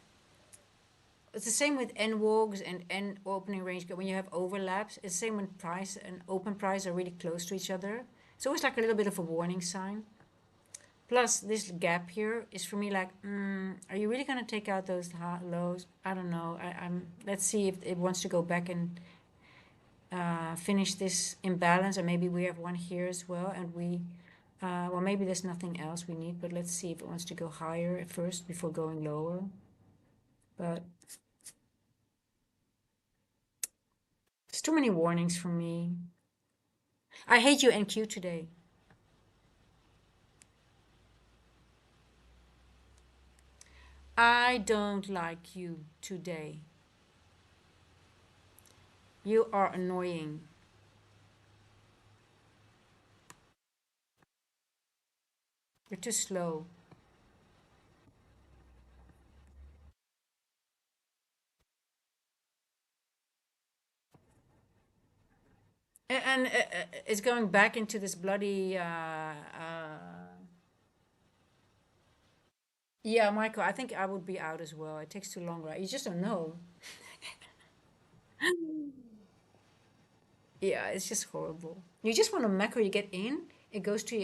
it's the same with N walks and N opening range. When you have overlaps, it's the same when price and open price are really close to each other. It's always like a little bit of a warning sign. Plus, this gap here is for me like, are you really gonna take out those lows? I don't know. Let's see if it wants to go back and finish this imbalance, or maybe we have one here as well, and well, maybe there's nothing else we need, but let's see if it wants to go higher at first before going lower. But there's too many warnings for me. I hate you, NQ, today. I don't like you today. You are annoying. You're too slow. And it's going back into this bloody. Yeah, Michael, I think I would be out as well. It takes too long, right? You just don't know. Yeah, it's just horrible. You just want a macro, you get in, it goes to,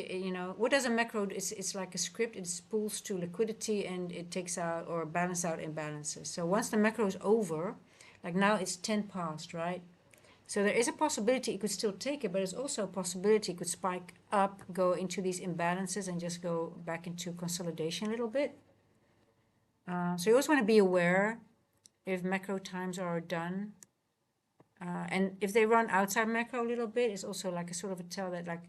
what does a macro, it's like a script, it spools to liquidity and it takes out or balance out imbalances. So once the macro is over, like now it's 10 past, right? So there is a possibility it could still take it, but there's also a possibility it could spike up, go into these imbalances and just go back into consolidation a little bit. So you always want to be aware if macro times are done. And if they run outside macro a little bit, it's also like a sort of a tell that like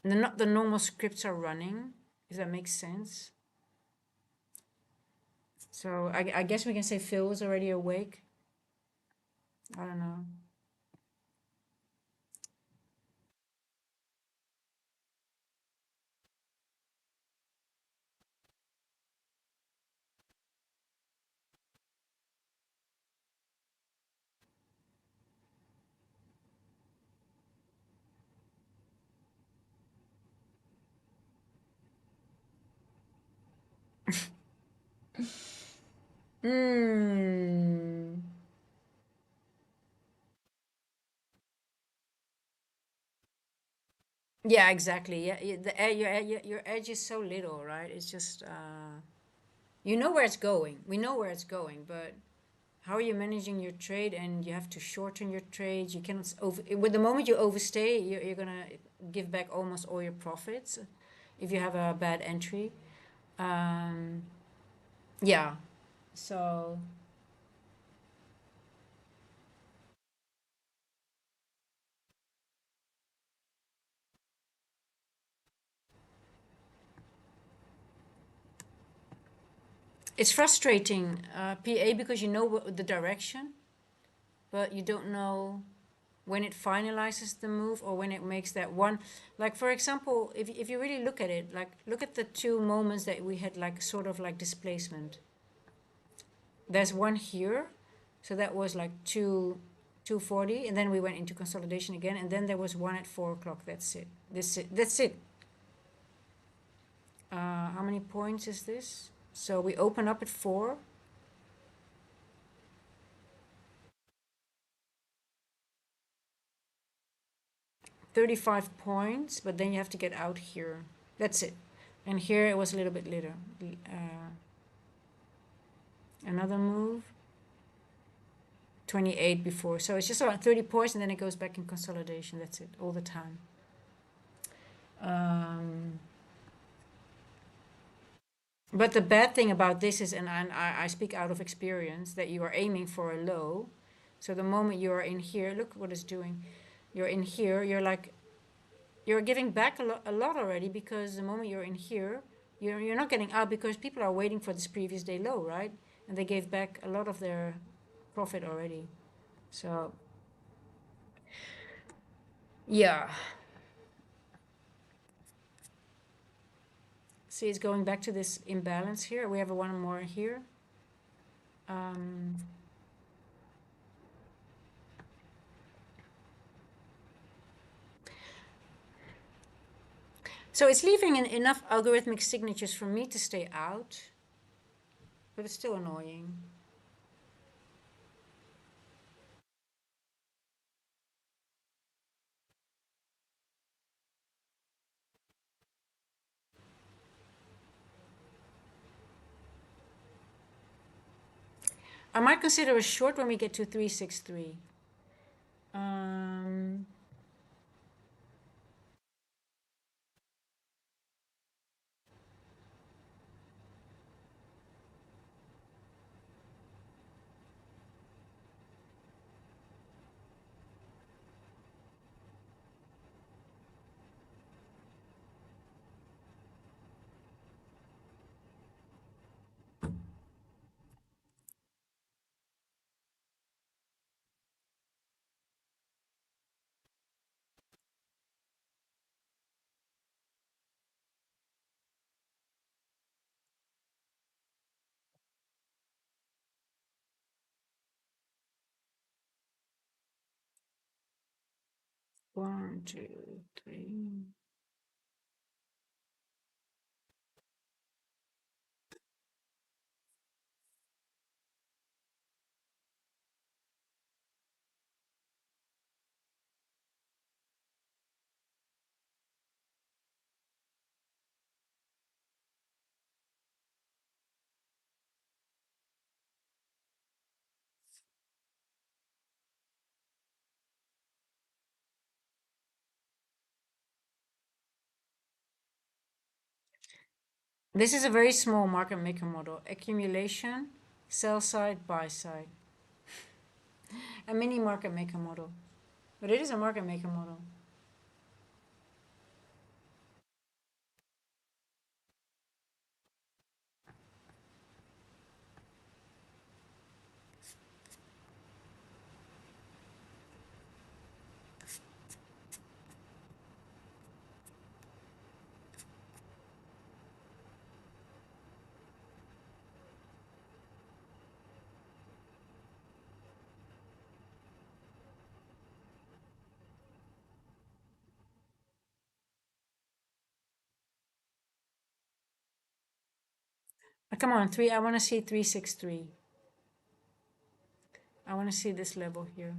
the normal scripts are running, if that makes sense. So I guess we can say Phil was already awake. I don't know. Hmm. Yeah, exactly. Yeah, your edge is so little, right? It's just you know where it's going. We know where it's going, but how are you managing your trade? And you have to shorten your trades. You cannot with the moment you overstay, you're gonna give back almost all your profits if you have a bad entry. Um, yeah, so it's frustrating, PA, because you know the direction, but you don't know when it finalizes the move or when it makes that one. Like for example, if you really look at it, like look at the two moments that we had like sort of like displacement. There's one here, so that was like 240, and then we went into consolidation again, and then there was one at 4 o'clock. That's it. How many points is this? So we open up at 4. 35 points, but then you have to get out here. That's it. And here it was a little bit later. Another move. 28 before. So it's just around 30 points and then it goes back in consolidation. That's it, all the time. But the bad thing about this is, and I speak out of experience, that you are aiming for a low. So the moment you are in here, look what it's doing. You're in here, you're like, you're giving back a lot already, because the moment you're in here, you're not getting out because people are waiting for this previous day low, right? And they gave back a lot of their profit already. So, yeah. See, it's going back to this imbalance here. We have one more here. Um, so it's leaving enough algorithmic signatures for me to stay out, but it's still annoying. I might consider a short when we get to 363. Um, 1, 2, 3. This is a very small market maker model. Accumulation, sell side, buy side. A mini market maker model. But it is a market maker model. Come on, three. I want to see 363. I want to see this level here.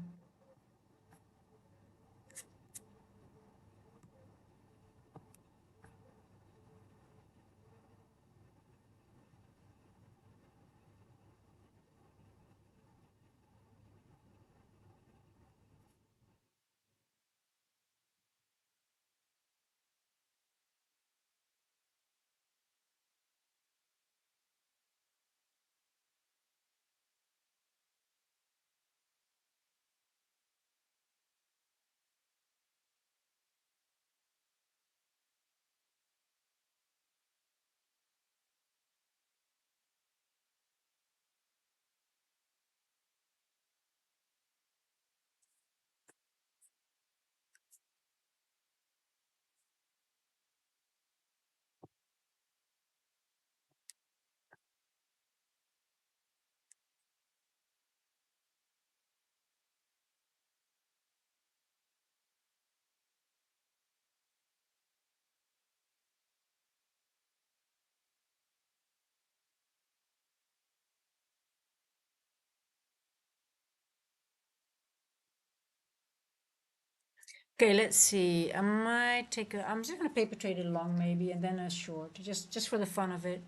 Okay, let's see. I might take a. I'm just gonna paper trade it long maybe, and then a short, just for the fun of it.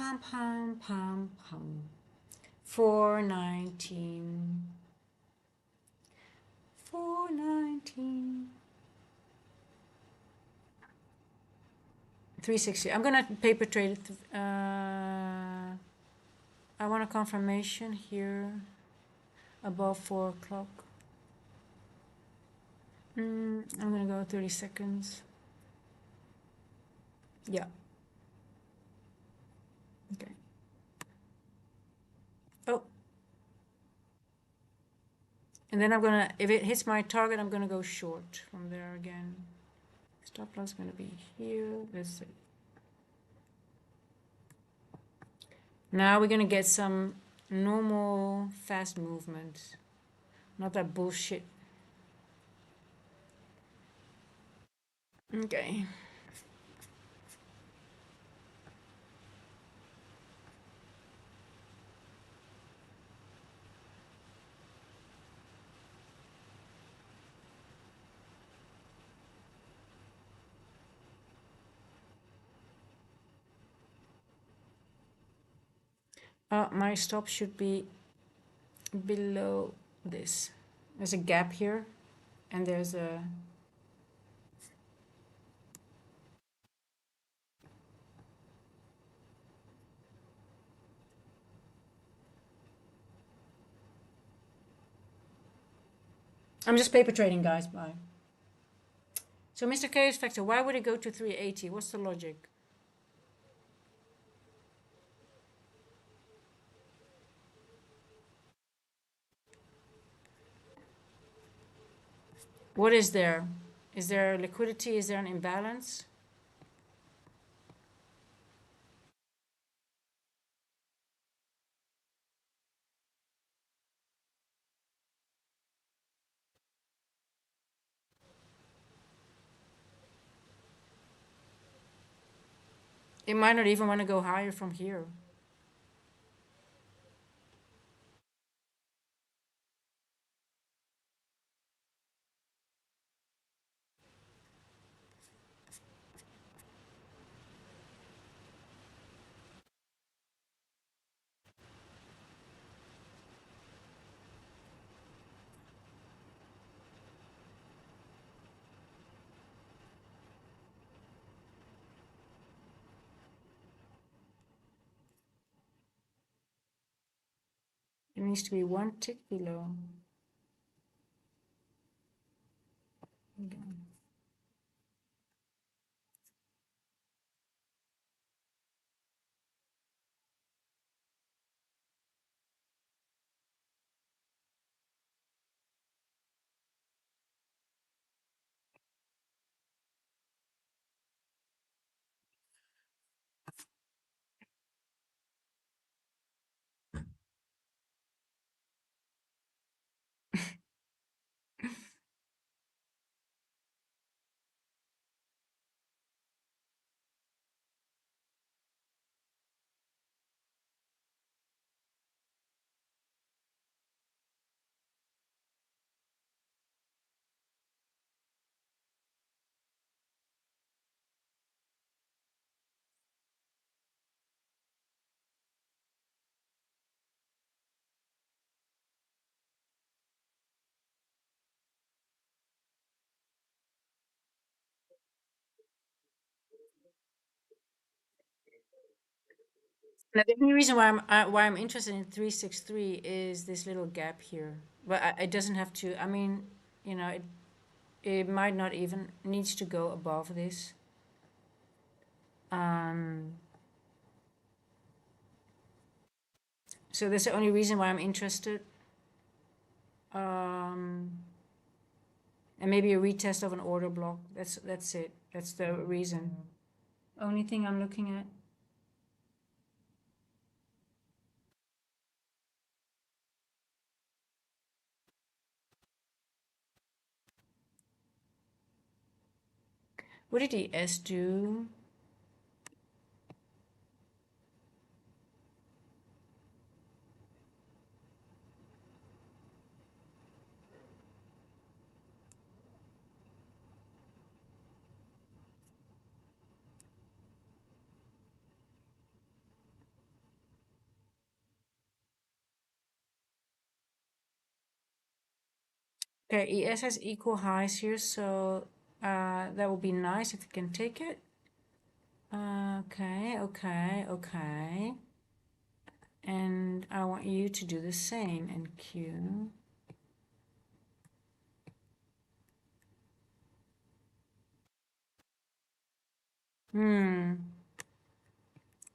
pam, pam, pam, pam. 419. 419. 360. I'm gonna paper trade it. I want a confirmation here above 4 o'clock. I'm gonna go 30 seconds. Yeah. Okay. Oh. And then I'm gonna, if it hits my target, I'm gonna go short from there again. Stop loss is gonna be here. That's it. Now we're gonna get some normal fast movement. Not that bullshit. Okay. My stop should be below this. There's a gap here, and there's a... I'm just paper trading, guys. Bye. So, Mr. Chaos Factor, why would it go to 380? What's the logic? What is there? Is there liquidity? Is there an imbalance? It might not even want to go higher from here. It needs to be one tick below. Okay. Now, the only reason why I'm interested in 363 is this little gap here. But it doesn't have to. I mean, you know, it might not even needs to go above this. So that's the only reason why I'm interested. And maybe a retest of an order block. That's it. That's the reason. Only thing I'm looking at. What did the S do? Okay, ES has equal highs here, so that would be nice if we can take it. Okay, okay, okay. And I want you to do the same, NQ.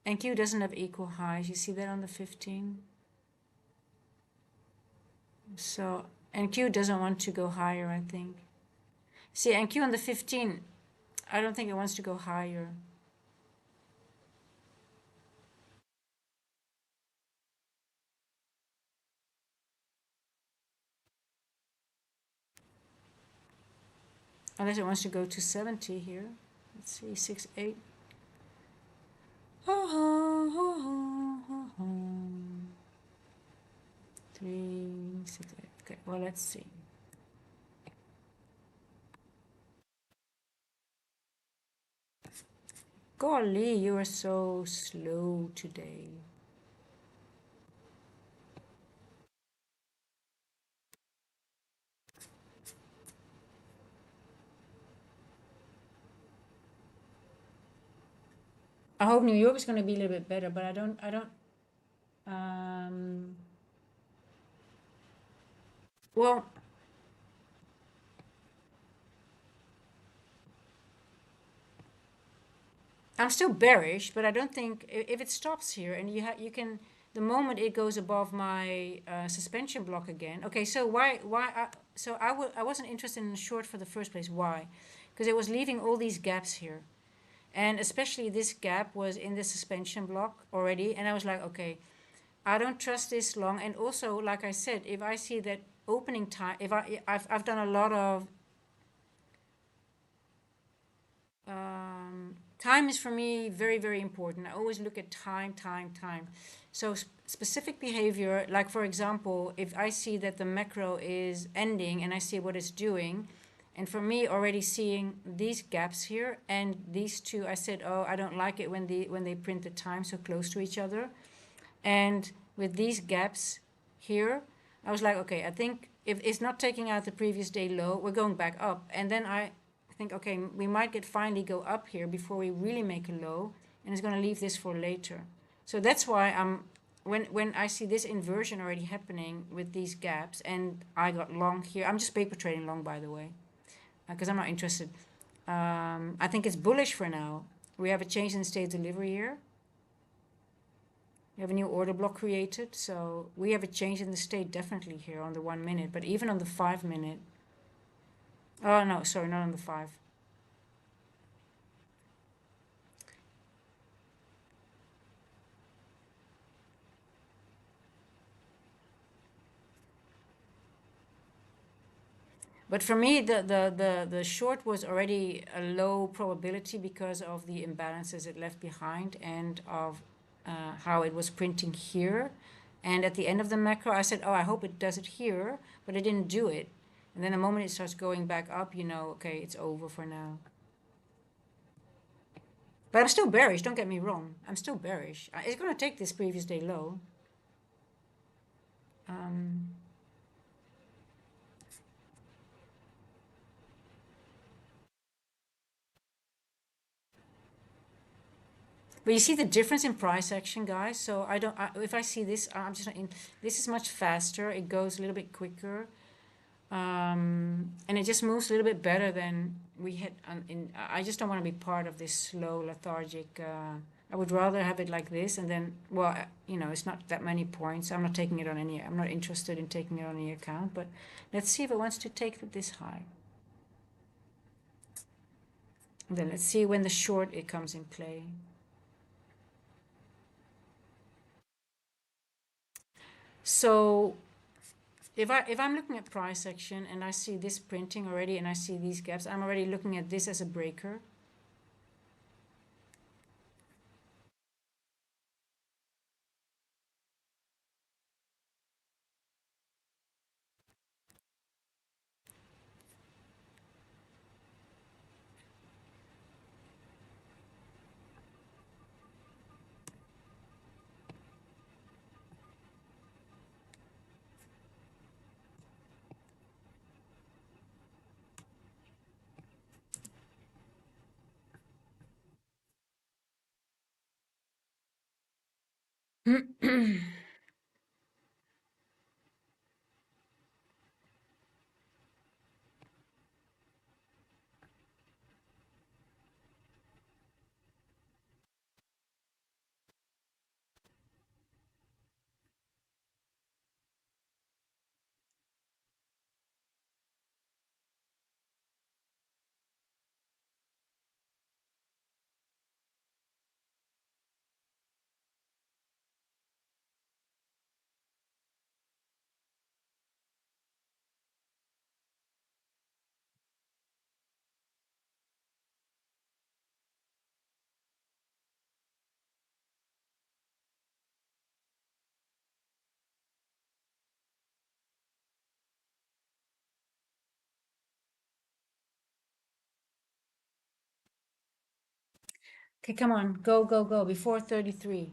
NQ doesn't have equal highs. You see that on the 15? So NQ doesn't want to go higher, I think. See, NQ on the 15, I don't think it wants to go higher. Unless it wants to go to 70 here. Let's see, 6, 8. 3, 6, 8. Okay, well, let's see. Golly, you are so slow today. I hope New York is going to be a little bit better, but well, I'm still bearish, but I don't think if it stops here and you can the moment it goes above my suspension block again. Okay, so I wasn't interested in the short for the first place. Why? Because it was leaving all these gaps here, and especially this gap was in the suspension block already, and I was like, okay, I don't trust this long. And also, like I said, if I see that opening time, if I've done a lot of time is for me very, very important. I always look at time. So specific behavior, like for example, if I see that the macro is ending and I see what it's doing, and for me already seeing these gaps here and these two, I said, oh, I don't like it when they print the time so close to each other. And with these gaps here, I was like, okay, I think if it's not taking out the previous day low, we're going back up. And then I think, okay, we might get finally go up here before we really make a low, and it's going to leave this for later. So that's why when I see this inversion already happening with these gaps, and I got long here. I'm just paper trading long, by the way, because I'm not interested. I think it's bullish for now. We have a change in state delivery here. We have a new order block created, so we have a change in the state definitely here on the 1 minute, but even on the 5 minute. Oh no, sorry, not on the 5. But for me, the short was already a low probability because of the imbalances it left behind and of how it was printing here. And at the end of the macro, I said, oh, I hope it does it here, but it didn't do it. And then the moment it starts going back up, you know, okay, it's over for now. But I'm still bearish, don't get me wrong. I'm still bearish. It's going to take this previous day low. But you see the difference in price action, guys. So if I see this, I'm just not in. This is much faster. It goes a little bit quicker, and it just moves a little bit better than we had. I just don't want to be part of this slow, lethargic. I would rather have it like this, and then, well, you know, it's not that many points. I'm not taking it on any. I'm not interested in taking it on any account. But let's see if it wants to take this high. And then let's see when the short it comes in play. So if I'm looking at price action and I see this printing already and I see these gaps, I'm already looking at this as a breaker. Okay, come on. Go, go, go. Before 33.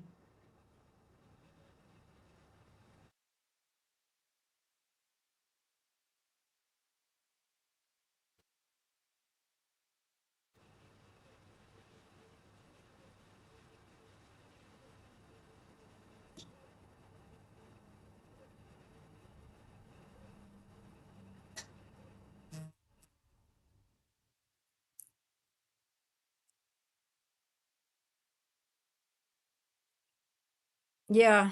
Yeah.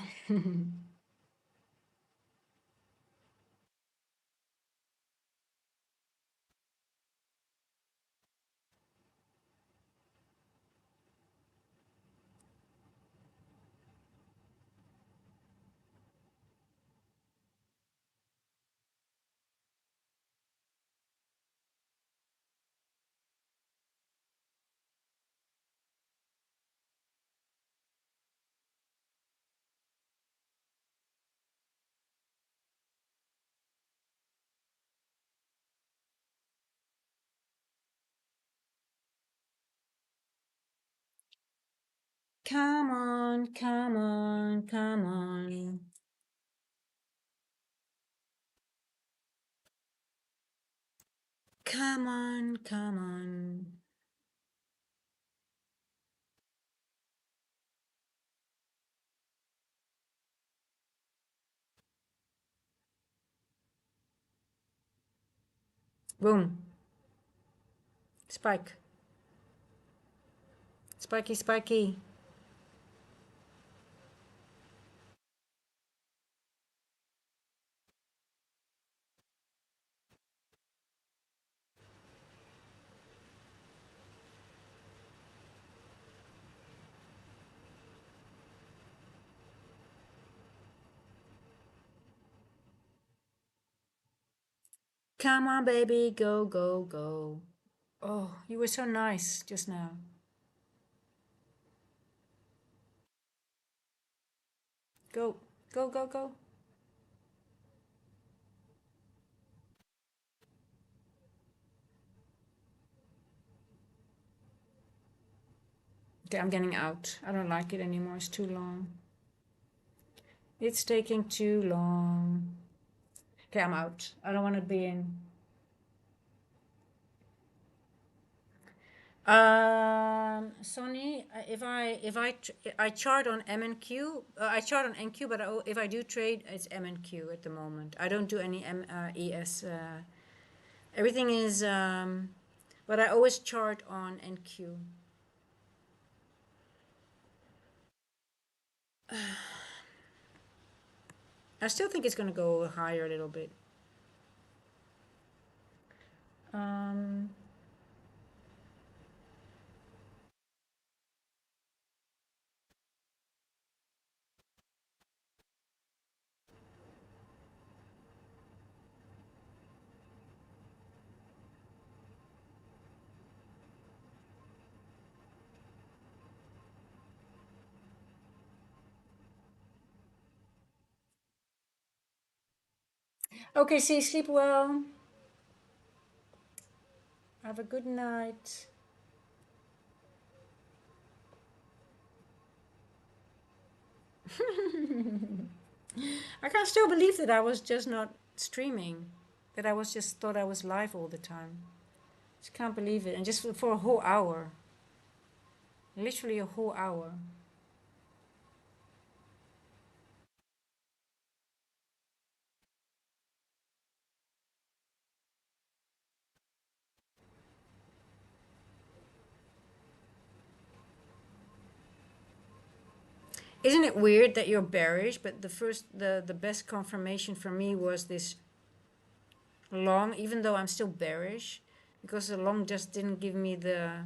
Come on, come on, come on. Come on, come on. Boom. Spike. Spiky, spiky. Come on, baby. Go, go, go. Oh, you were so nice just now. Go, go, go, go. Okay, I'm getting out. I don't like it anymore. It's too long. It's taking too long. Okay, I'm out. I don't want to be in. Sonny, I chart on MNQ, I chart on NQ, but if I do trade, it's MNQ at the moment. I don't do any ES. Everything is, but I always chart on NQ. I still think it's going to go higher a little bit. Um, okay, see, sleep well. Have a good night. I can still believe that I was just not streaming, that I was just thought I was live all the time. Just can't believe it. And just for a whole hour. Literally a whole hour. Isn't it weird that you're bearish, but the best confirmation for me was this long, even though I'm still bearish, because the long just didn't give me the...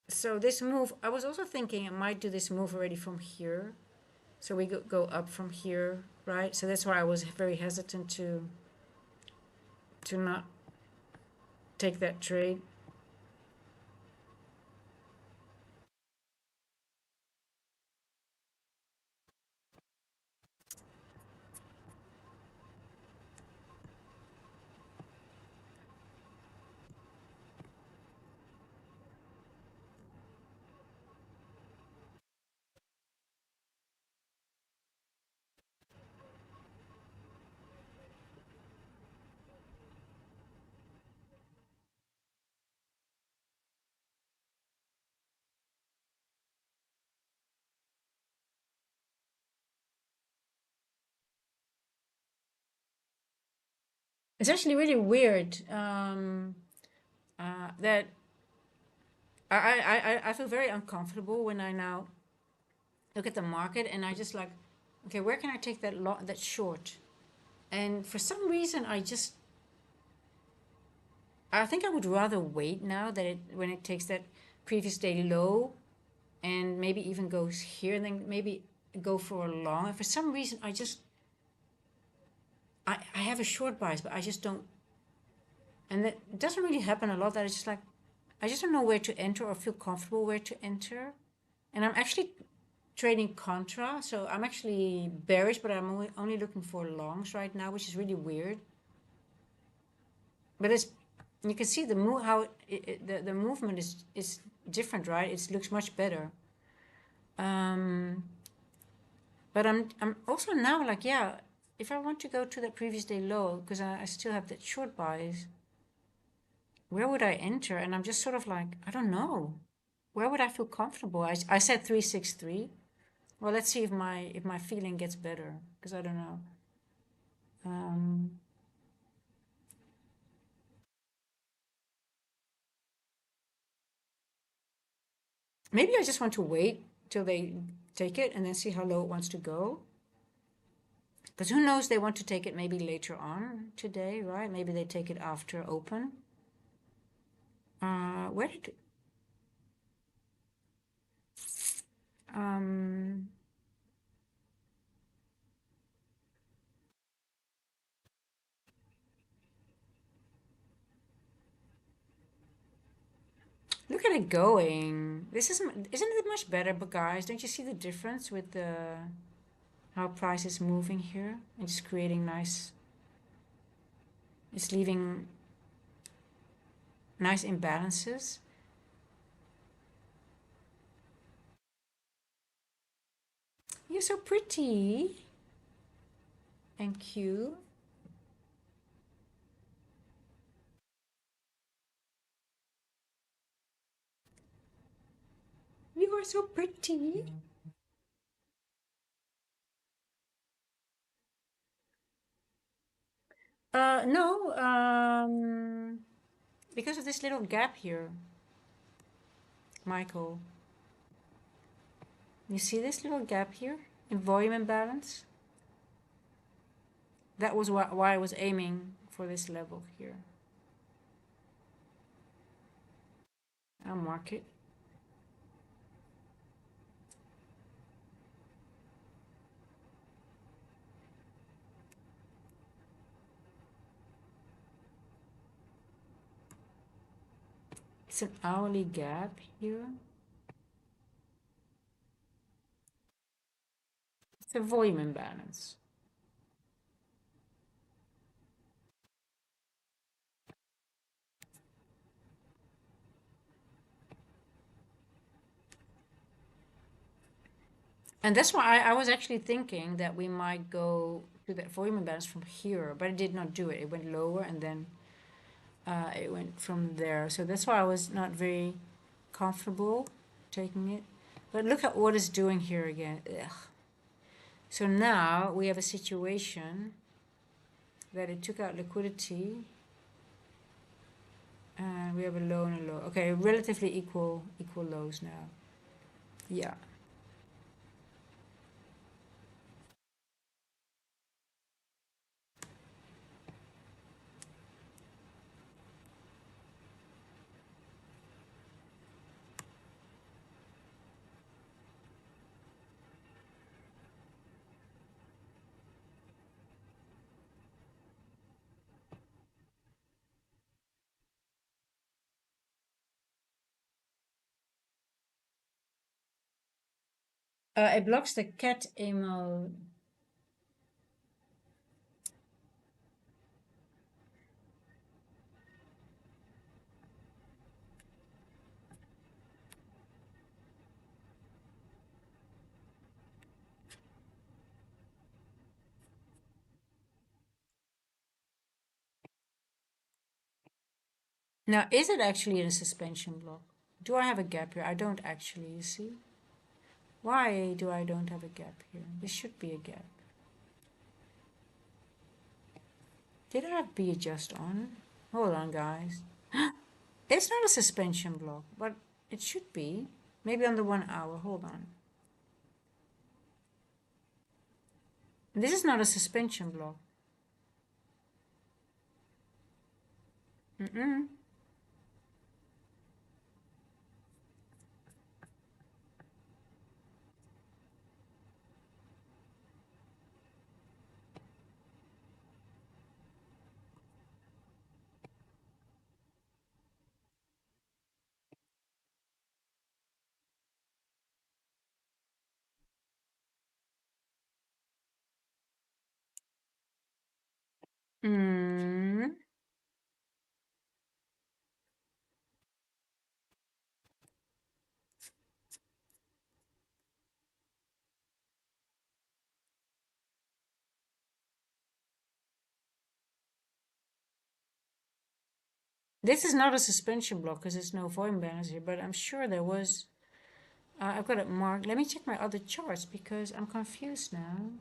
So this move, I was also thinking I might do this move already from here. So we go up from here, right? So that's why I was very hesitant to not take that trade. It's actually really weird that I feel very uncomfortable when I now look at the market and I just like, okay, where can I take that short? And for some reason, I think I would rather wait now that when it takes that previous daily low and maybe even goes here and then maybe go for a long. And for some reason, I have a short bias, but I just don't. And that doesn't really happen a lot. That it's just like, I just don't know where to enter or feel comfortable where to enter. And I'm actually trading contra, so I'm actually bearish, but I'm only looking for longs right now, which is really weird. But you can see the move, how the movement is different, right? It looks much better. But I'm also now like, yeah, if I want to go to that previous day low, because I still have that short bias, where would I enter? And I'm just sort of like, I don't know. Where would I feel comfortable? I said 363. Well, let's see if my feeling gets better, because I don't know. Maybe I just want to wait till they take it and then see how low it wants to go. Because who knows, they want to take it maybe later on today, right? Maybe they take it after open. Where did... Look at it going. Isn't it much better, but guys, don't you see the difference with how price is moving here? It's creating nice... It's leaving nice imbalances. You're so pretty and cute. You are so pretty. No, because of this little gap here, Michael. You see this little gap here in volume imbalance? That was why I was aiming for this level here. I'll mark it. It's an hourly gap here. It's a volume imbalance. And that's why I was actually thinking that we might go to that volume imbalance from here, but it did not do it. It went lower and then it went from there. So that's why I was not very comfortable taking it. But look at what it's doing here again. Ugh. So now we have a situation that it took out liquidity. And we have a low and a low. Okay, relatively equal lows now. Yeah. It blocks the cat emo. Now, is it actually in a suspension block? Do I have a gap here? I don't actually, you see? Why do I don't have a gap here? There should be a gap. Did I have B adjust on? Hold on, guys. It's not a suspension block, but it should be. Maybe on the 1 hour. Hold on. This is not a suspension block. Mm-mm. Mm. This is not a suspension block because there's no volume balance here, but I'm sure there was. I've got it marked. Let me check my other charts because I'm confused now.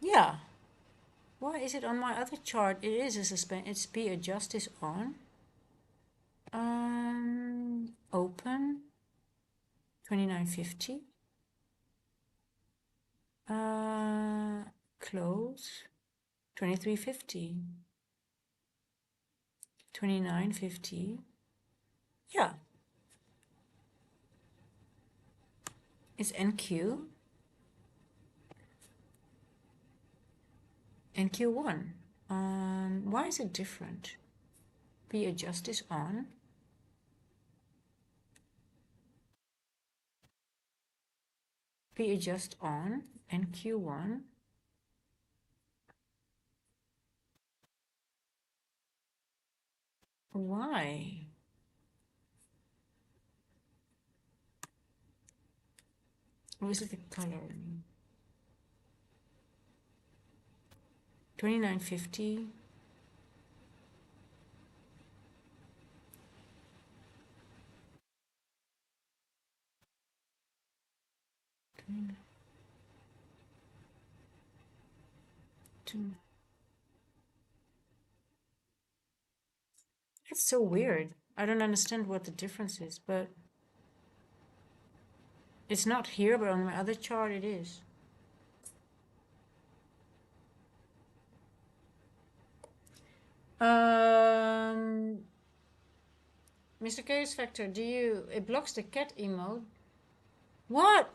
Yeah. Why is it on my other chart? It is a suspend. It's P adjust is on. Open 2950. Close 2350. 2950. Yeah, it's NQ. NQ1. Why is it different? P adjust is on. P adjust on. NQ1. Why? Or is it the color? 2950. It's so weird. I don't understand what the difference is, but it's not here, but on my other chart it is. Mr. Chaos Factor, it blocks the cat emote? What?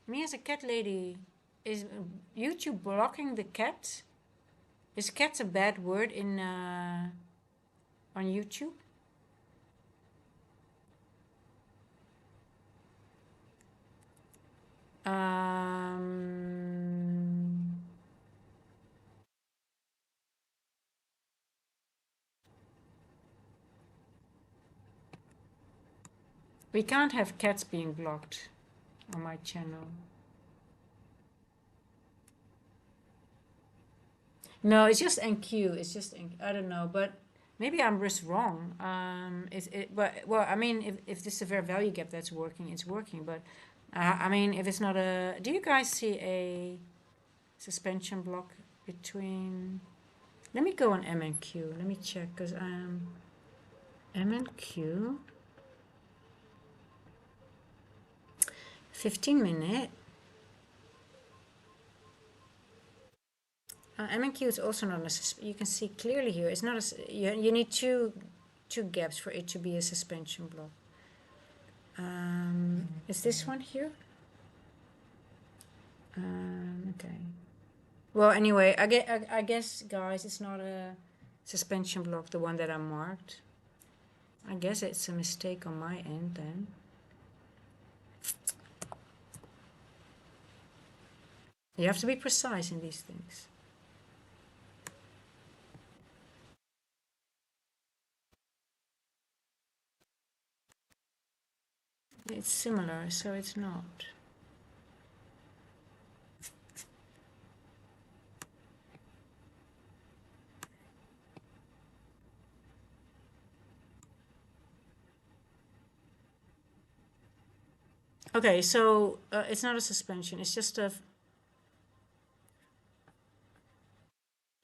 Me as a cat lady, is YouTube blocking the cat? Is cat a bad word on YouTube? Um, we can't have cats being blocked on my channel. No, it's just NQ. It's just I don't know, but Maybe I'm just wrong. But well, I mean, if this is a fair value gap that's working, it's working. But I mean, if it's not a, do you guys see a suspension block between? Let me go on MNQ. Let me check because MNQ 15 minute. MNQ is also not a. You can see clearly here. It's not a. You need two gaps for it to be a suspension block. Is this one here? Okay. Well, anyway, I guess, guys, it's not a suspension block, the one that I marked. I guess it's a mistake on my end then. You have to be precise in these things. It's similar, so it's not. Okay, so it's not a suspension. It's just a.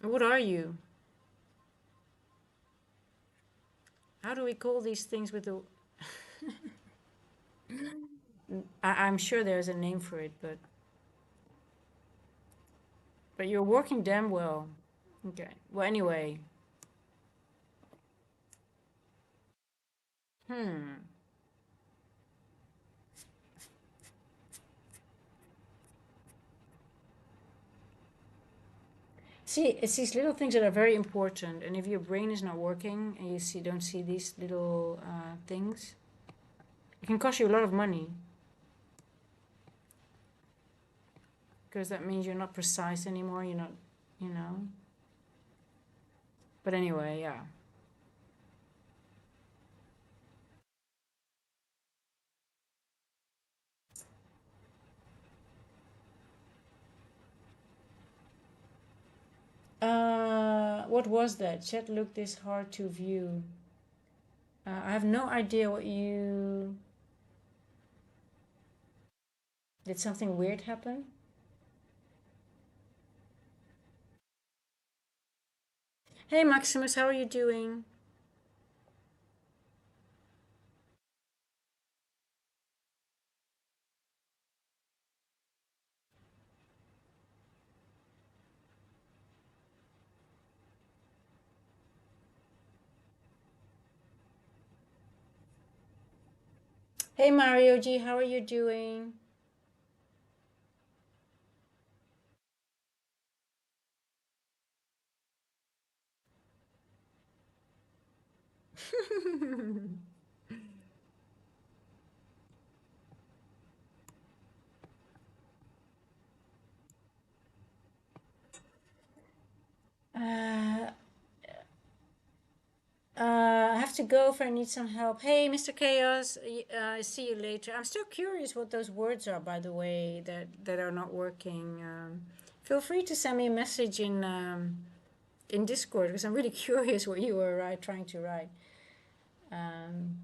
What are you? How do we call these things with the? I'm sure there's a name for it, but you're working damn well. Okay. Well, anyway. Hmm. See, it's these little things that are very important, and if your brain is not working and you don't see these little things, it can cost you a lot of money because that means you're not precise anymore. You're not, you know. But anyway, yeah. What was that? Chat looked this hard to view. I have no idea what you. Did something weird happen? Hey Maximus, how are you doing? Hey Mario G, how are you doing? Uh, I have to go if I need some help. Hey, Mr. Chaos, see you later. I'm still curious what those words are, by the way, that are not working. Feel free to send me a message in Discord because I'm really curious what you were trying to write. Um,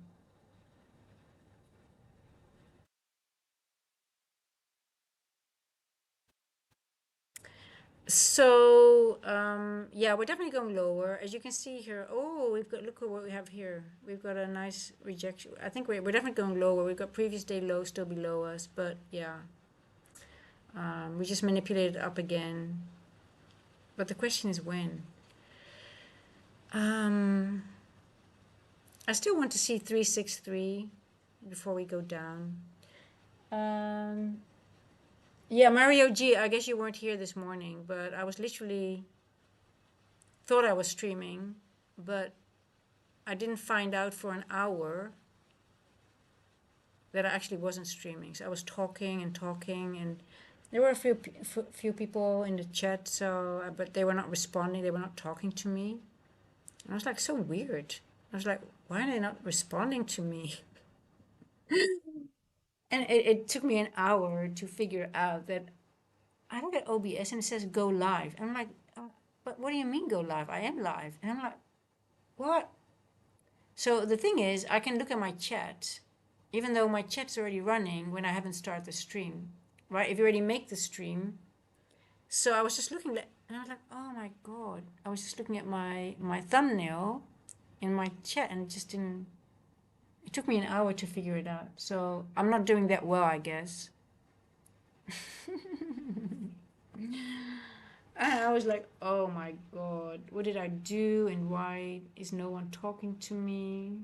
yeah, we're definitely going lower. As you can see here, oh, look at what we have here. We've got a nice rejection. I think we're definitely going lower. We've got previous day low still below us, but yeah. We just manipulated up again. But the question is when. I still want to see 363 before we go down. Yeah, Mario G, I guess you weren't here this morning, but I was literally thought I was streaming, but I didn't find out for an hour that I actually wasn't streaming. So I was talking and talking, and there were a few people in the chat, so but they were not responding. They were not talking to me. And I was like, so weird. I was like, why are they not responding to me? And it took me an hour to figure out that I look at OBS and it says go live. And I'm like, oh, but what do you mean go live? I am live. And I'm like, What? So the thing is, I can look at my chat, even though my chat's already running when I haven't started the stream, right? If you already make the stream. So I was just looking at, and I was like, oh my God. I was just looking at my thumbnail in my chat and it just didn't, it took me an hour to figure it out. So I'm not doing that well, I guess. And I was like, oh my God, what did I do and why is no one talking to me?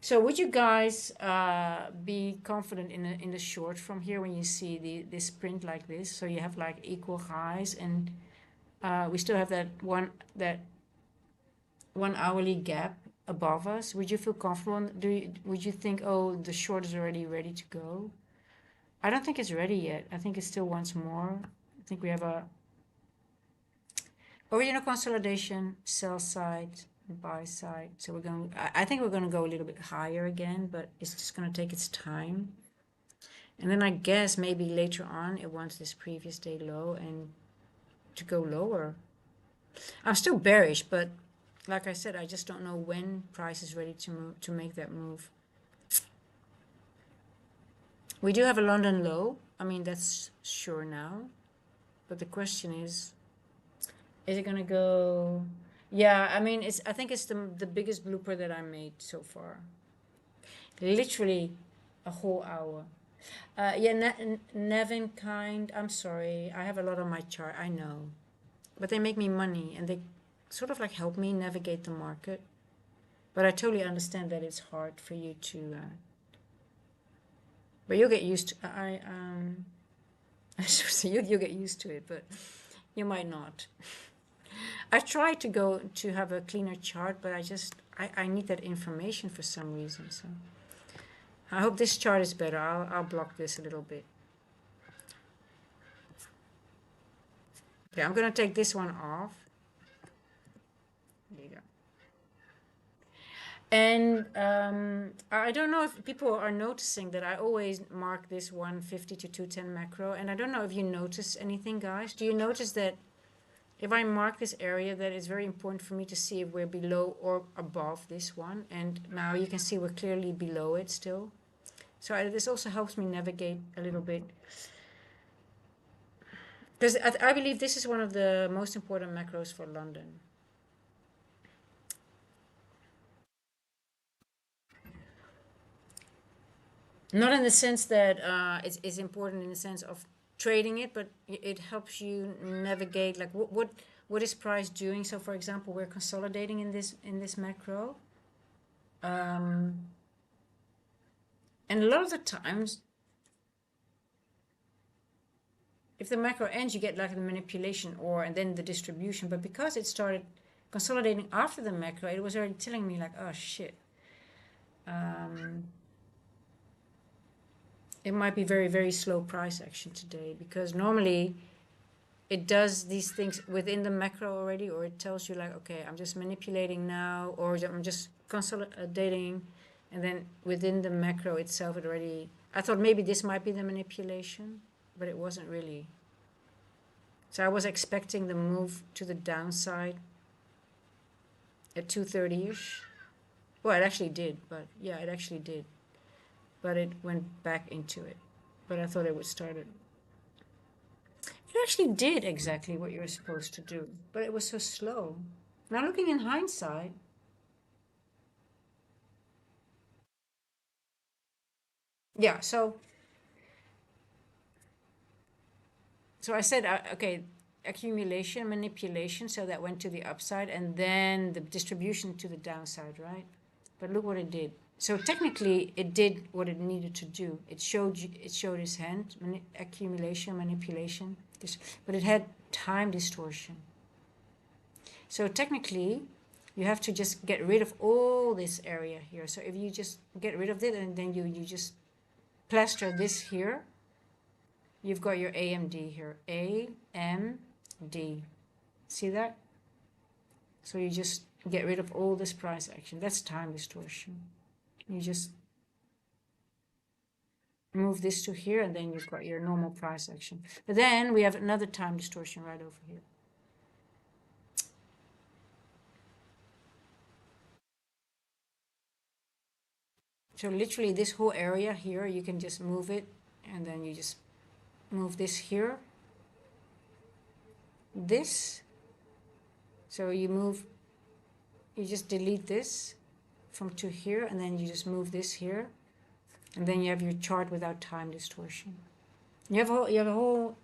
So would you guys be confident in the short from here when you see this print like this? So you have like equal highs and we still have that one hourly gap above us. Would you feel comfortable? Would you think, oh, the short is already ready to go? I don't think it's ready yet. I think it still wants more. I think we have a original consolidation, sell side, buy side. So we're going. I think we're going to go a little bit higher again, but it's just going to take its time. And then I guess maybe later on it wants this previous day low and to go lower. I'm still bearish, but like I said, I just don't know when price is ready to move to make that move. We do have a London low. I mean, that's sure now. But the question is it gonna go? Yeah, I mean, I think it's the biggest blooper that I made so far. Literally a whole hour. Yeah, Nevin kind. I'm sorry. I have a lot on my chart. I know, but they make me money and they sort of like help me navigate the market. But I totally understand that it's hard for you to. But you'll get used to. So you get used to it, but you might not. I tried to go to have a cleaner chart, but I need that information for some reason. So I hope this chart is better. I'll block this a little bit. Okay, I'm gonna take this one off. There you go. And I don't know if people are noticing that I always mark this 150 to 210 macro, and I don't know if you notice anything, guys. Do you notice that if I mark this area, that it's very important for me to see if we're below or above this one. And now you can see we're clearly below it still. So this also helps me navigate a little bit. Because I believe this is one of the most important macros for London. Not in the sense that it's important in the sense of trading it, but it helps you navigate like what is price doing. So for example, we're consolidating in this macro. And a lot of the times, if the macro ends, you get like the manipulation and then the distribution. But because it started consolidating after the macro, it was already telling me like, oh shit. It might be very, very slow price action today because normally it does these things within the macro already, or it tells you like, okay, I'm just manipulating now, or I'm just consolidating, and then within the macro itself, it already. I thought maybe this might be the manipulation, but it wasn't really. So I was expecting the move to the downside at 230-ish. Well, it actually did, but yeah, it actually did. But it went back into it. But I thought it would start it. It actually did exactly what you were supposed to do, but it was so slow. Now looking in hindsight, yeah. So I said, okay, accumulation, manipulation, so that went to the upside, and then the distribution to the downside, right? But look what it did. So technically, it did what it needed to do. It showed its hand, accumulation, manipulation, but it had time distortion. So technically, you have to just get rid of all this area here. So if you just get rid of it and then you just plaster this here, you've got your AMD here. AMD. See that? So you just get rid of all this price action. That's time distortion. You just move this to here, and then you've got your normal price action. But then we have another time distortion right over here. So literally this whole area here, you can just move it, and then you just move this here, this. So you just delete this from to here, and then you just move this here, and then you have your chart without time distortion. You have a whole.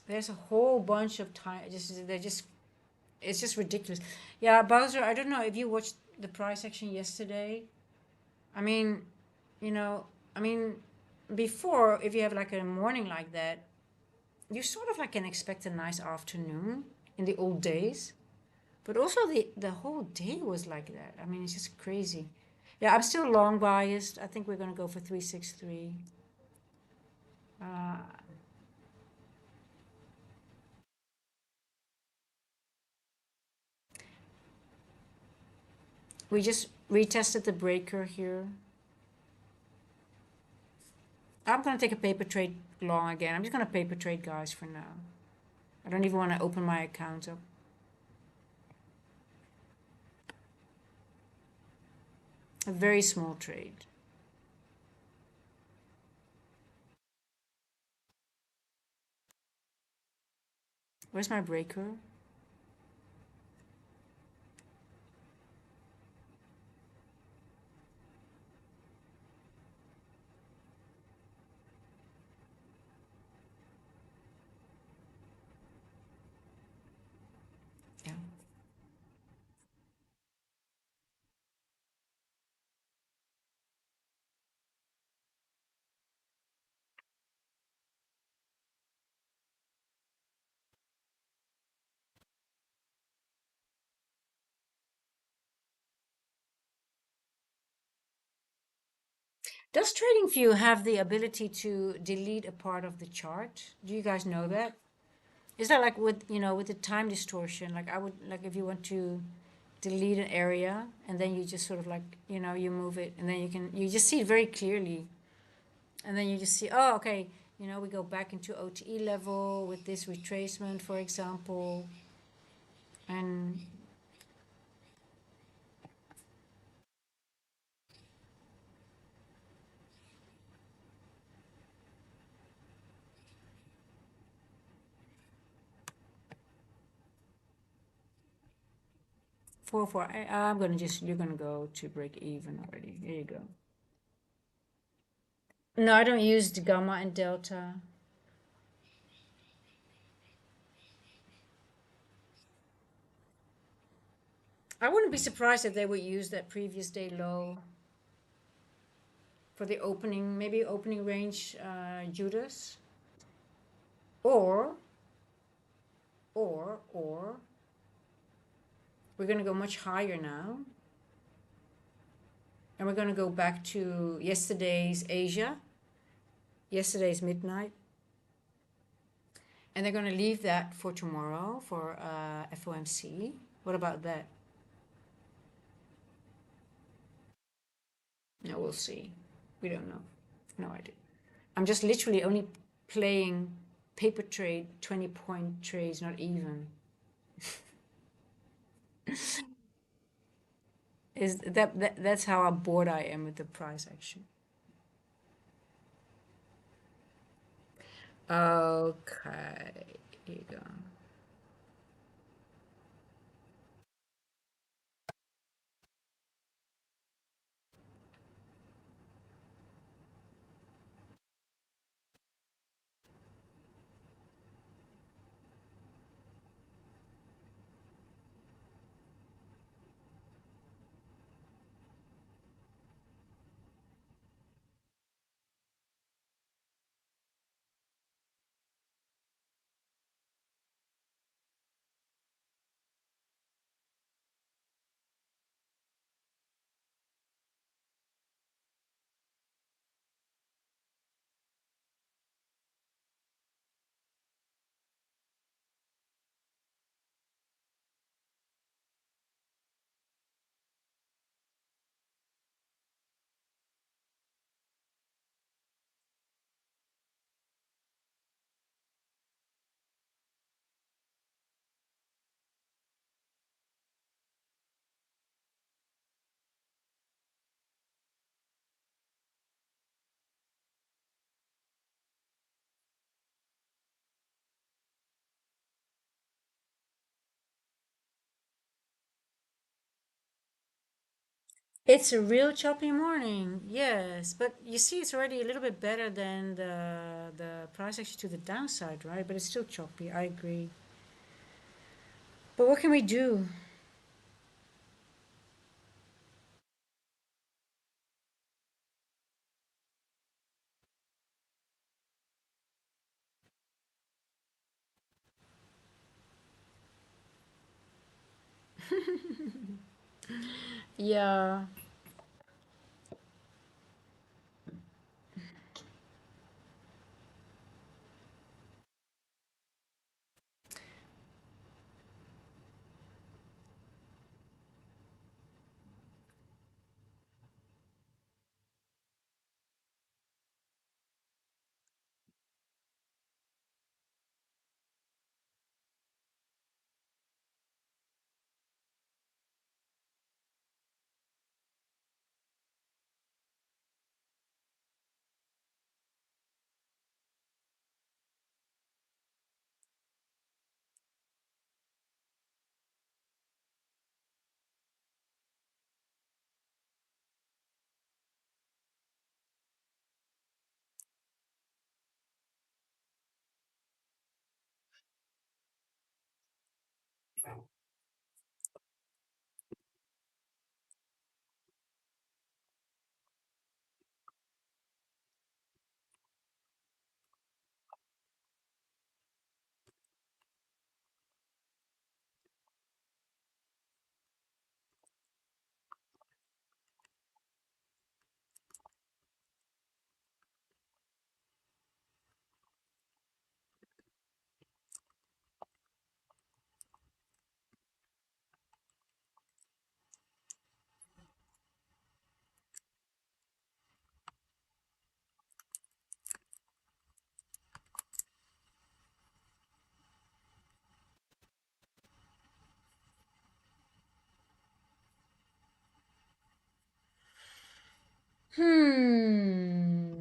There's a whole bunch of time. It's just ridiculous. Yeah, Bowser. I don't know if you watched the price action yesterday. I mean, you know, I mean, before, if you have like a morning like that, you sort of like can expect a nice afternoon in the old days. But also the whole day was like that. I mean, it's just crazy. Yeah, I'm still long biased. I think we're gonna go for 363. Uh, we just retested the breaker here. I'm gonna take a paper trade long again. I'm just gonna paper trade guys for now. I don't even want to open my account up. A very small trade. Where's my breaker? Yeah. Does TradingView have the ability to delete a part of the chart? Do you guys know that? Is that like with, with the time distortion? Like I would, like if you want to delete an area and then you just sort of like, you move it and then you just see it very clearly. And then you just see, oh, okay, we go back into OTE level with this retracement, for example. And 4, I'm gonna you're gonna go to break even already. Here you go. No, I don't use the gamma and delta. I wouldn't be surprised if they would use that previous day low for the opening, maybe opening range Judas. Or, or, we're going to go much higher now. And we're going to go back to yesterday's Asia, yesterday's midnight. And they're going to leave that for tomorrow for FOMC. What about that? No, we'll see. We don't know. No idea. I'm just literally only playing paper trade, 20-point trades, not even. That's how bored I am with the price action. Okay, here you go. It's a real choppy morning, yes, but you see, it's already a little bit better than the price action to the downside, right? But it's still choppy. I agree. But what can we do? Yeah, hmm.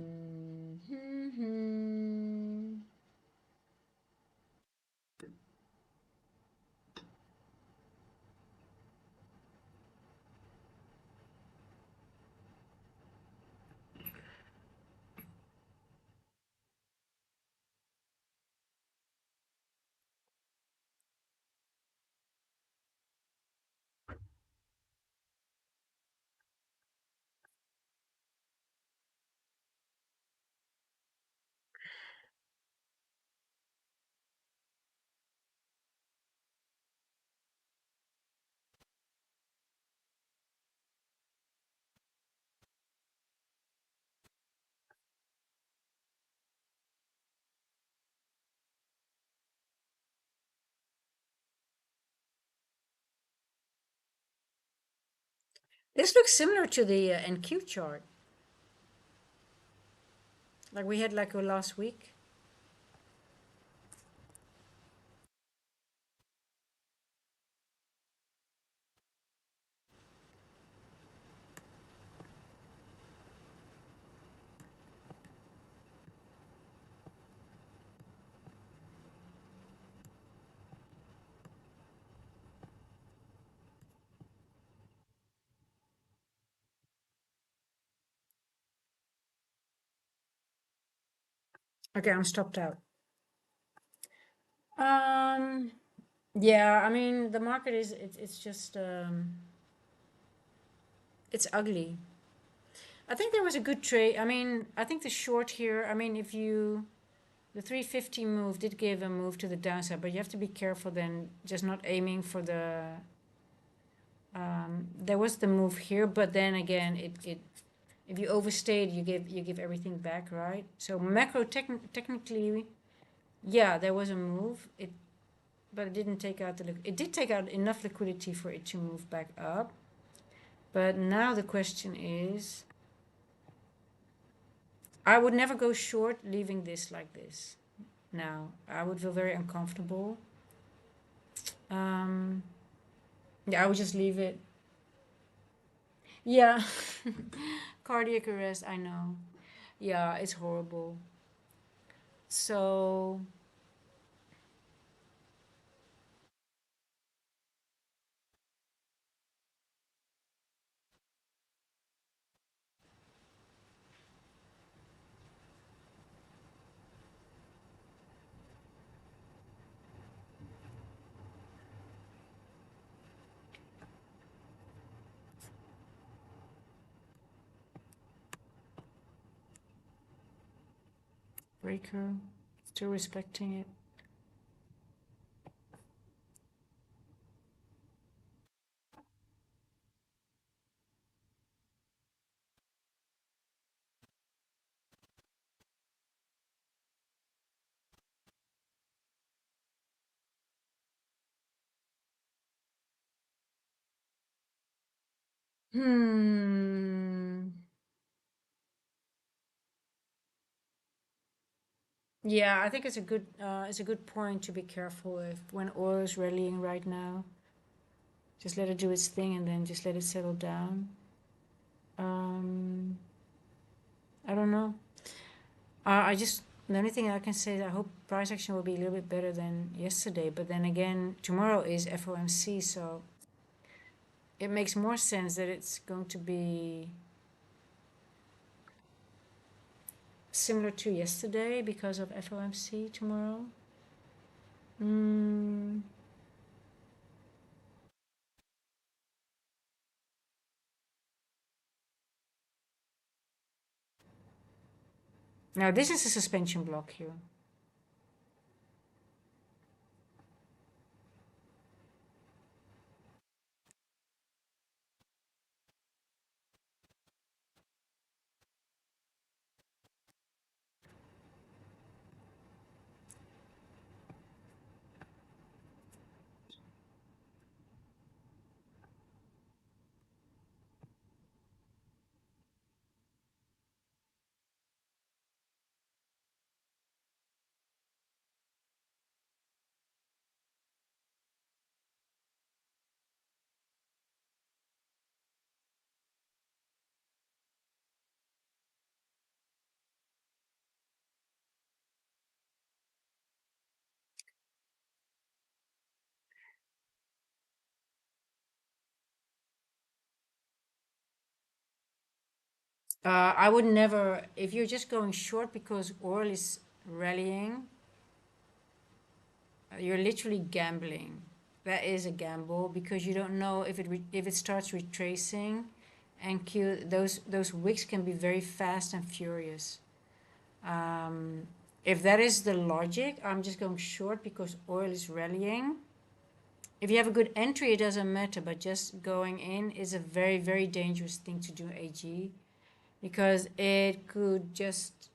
This looks similar to the NQ chart, like we had like last week. Okay, I'm stopped out. Um, yeah, I mean the market is it's just it's ugly. I think there was a good trade. I mean, I think the short here. I mean, if you the 350 move did give a move to the downside, but you have to be careful then, just not aiming for the. There was the move here, but then again, it if you overstayed, you give everything back, right? So technically, yeah, there was a move. But it didn't take out it did take out enough liquidity for it to move back up. But now the question is, I would never go short leaving this like this. Now I would feel very uncomfortable. Um, yeah, I would just leave it. Yeah, cardiac arrest. I know. Yeah, it's horrible. So breaker, still respecting it. Yeah, I think it's a good point to be careful if when oil is rallying right now. Just let it do its thing and then just let it settle down. Um, I don't know. The only thing I can say is I hope price action will be a little bit better than yesterday. But then again, tomorrow is FOMC, so it makes more sense that it's going to be similar to yesterday because of FOMC tomorrow. Mm. Now this is a suspension block here. I would never, if you're just going short because oil is rallying, you're literally gambling. That is a gamble because you don't know if it starts retracing, and those wicks can be very fast and furious. Um, if that is the logic, I'm just going short because oil is rallying. If you have a good entry, it doesn't matter, but just going in is a very, very dangerous thing to do, AG, because it could just,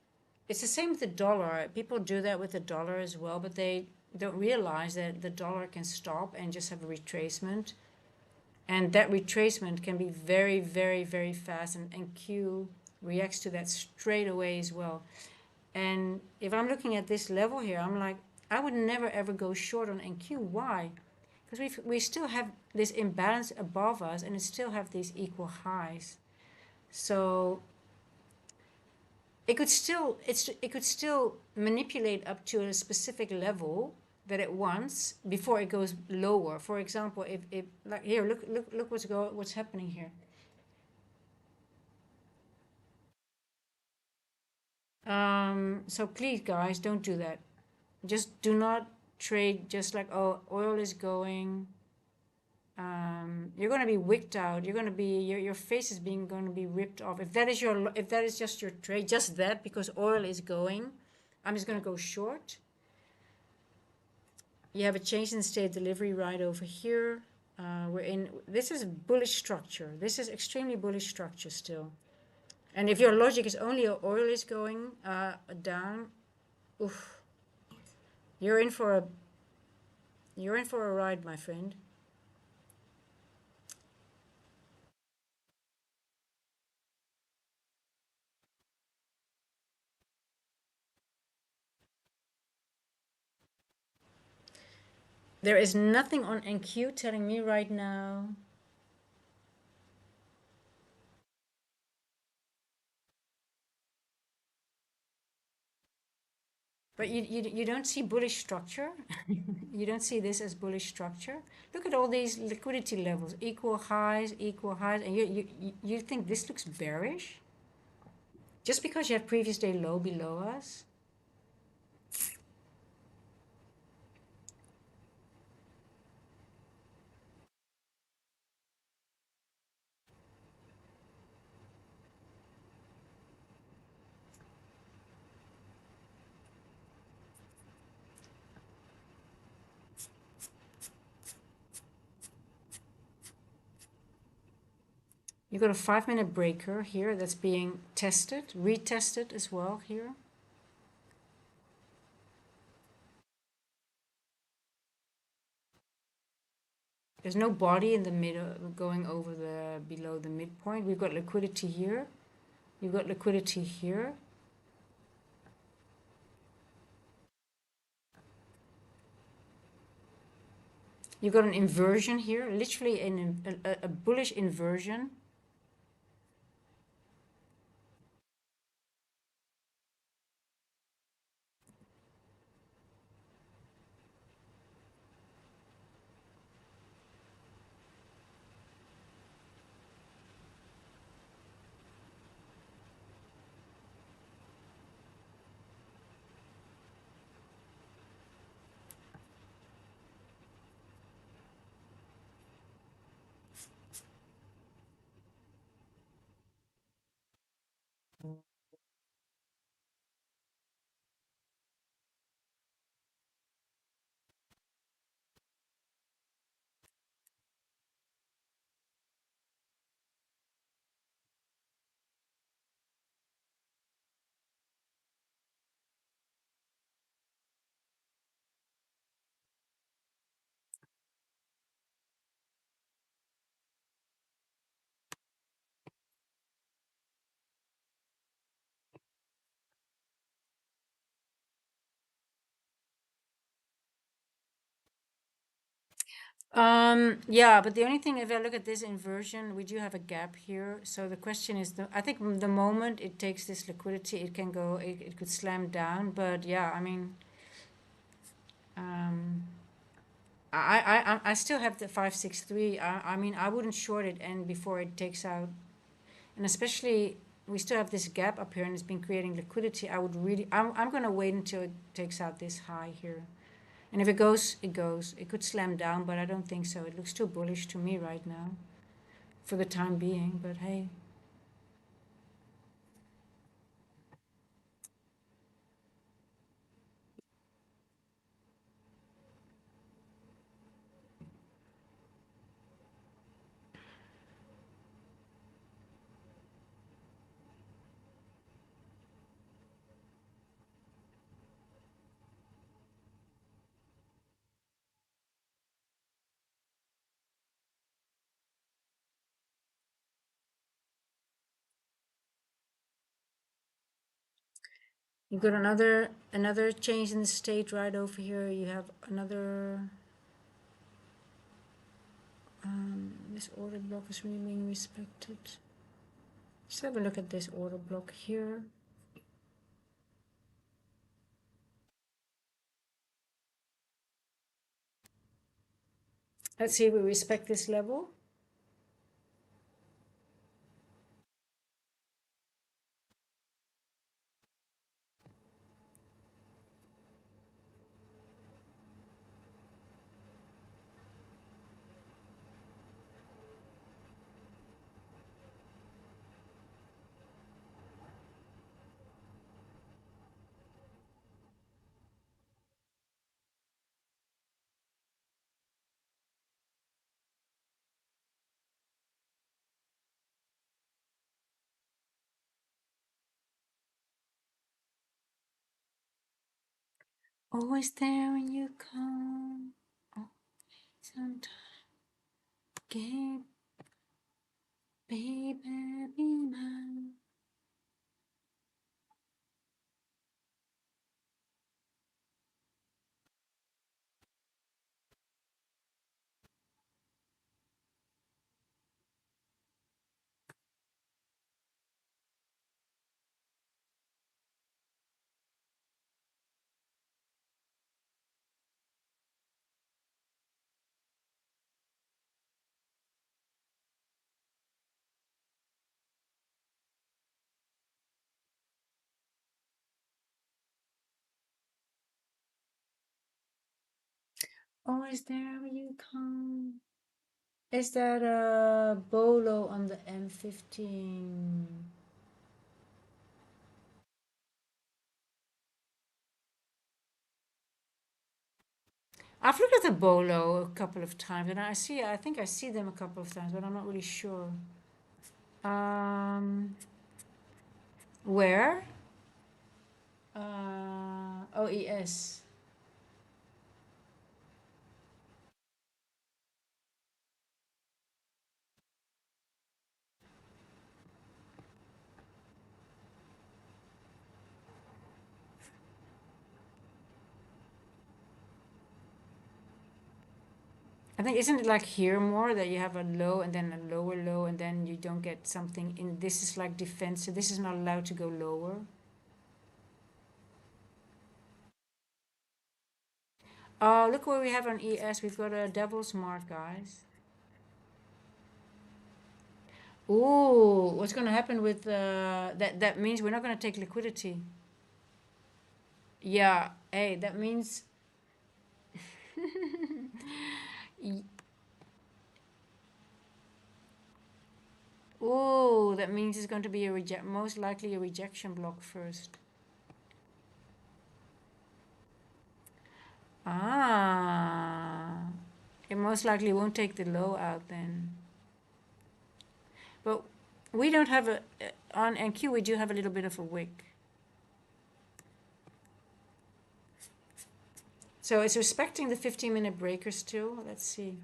it's the same with the dollar. People do that with the dollar as well, but they don't realize that the dollar can stop and just have a retracement. And that retracement can be very, very, very fast, and Q reacts to that straight away as well. And if I'm looking at this level here, I'm like, I would never ever go short on NQ. Why? Because we still have this imbalance above us, and it still have these equal highs. So it could still manipulate up to a specific level that it wants before it goes lower. For example, if like here, look what's happening here. So please, guys, don't do that. Just do not trade just like, oh, oil is going. You're going to be wicked out. You're going to be your face is being going to be ripped off. If that is just your trade, just that because oil is going, I'm just going to go short. You have a change in state delivery right over here. This is bullish structure. This is extremely bullish structure still. And if your logic is only oil is going down, oof, you're in for a ride, my friend. There is nothing on NQ telling me right now. But you don't see bullish structure. You don't see this as bullish structure. Look at all these liquidity levels, equal highs, and you think this looks bearish? Just because you have previous day low below us? You got a 5-minute breaker here that's being tested, retested as well here. There's no body in the middle going over the below the midpoint. We've got liquidity here. You've got liquidity here. You've got an inversion here, literally a bullish inversion. Yeah, but the only thing, if I look at this inversion, we do have a gap here. So the question is, I think the moment it takes this liquidity, it can go, it could slam down. But yeah, I mean, um, I still have the 563. I mean, I wouldn't short it and before it takes out, and especially we still have this gap up here and it's been creating liquidity. I would really, I'm gonna wait until it takes out this high here. And if it goes, it goes. It could slam down, but I don't think so. It looks too bullish to me right now for the time being, but hey. You got another change in the state right over here. You have another this order block is really being respected. Let's have a look at this order block here. Let's see if we respect this level. Always there when you come. Oh, sometimes, baby, be mine. Always there when you come. Is that a bolo on the M15? I've looked at the bolo a couple of times, and I think I see them a couple of times, but I'm not really sure. Where? OES. I think, isn't it like here more that you have a low and then a lower low and then you don't get something in, this is like defense, so this is not allowed to go lower. Oh, look what we have on ES. We've got a devil's mark, guys. Ooh, what's going to happen with that? That means we're not going to take liquidity. Yeah, hey, that means ooh, that means it's going to be a reject, most likely a rejection block first. Ah, it most likely won't take the low out then. But we don't have a, on NQ we do have a little bit of a wick. So it's respecting the 15-minute breaker still. Let's see.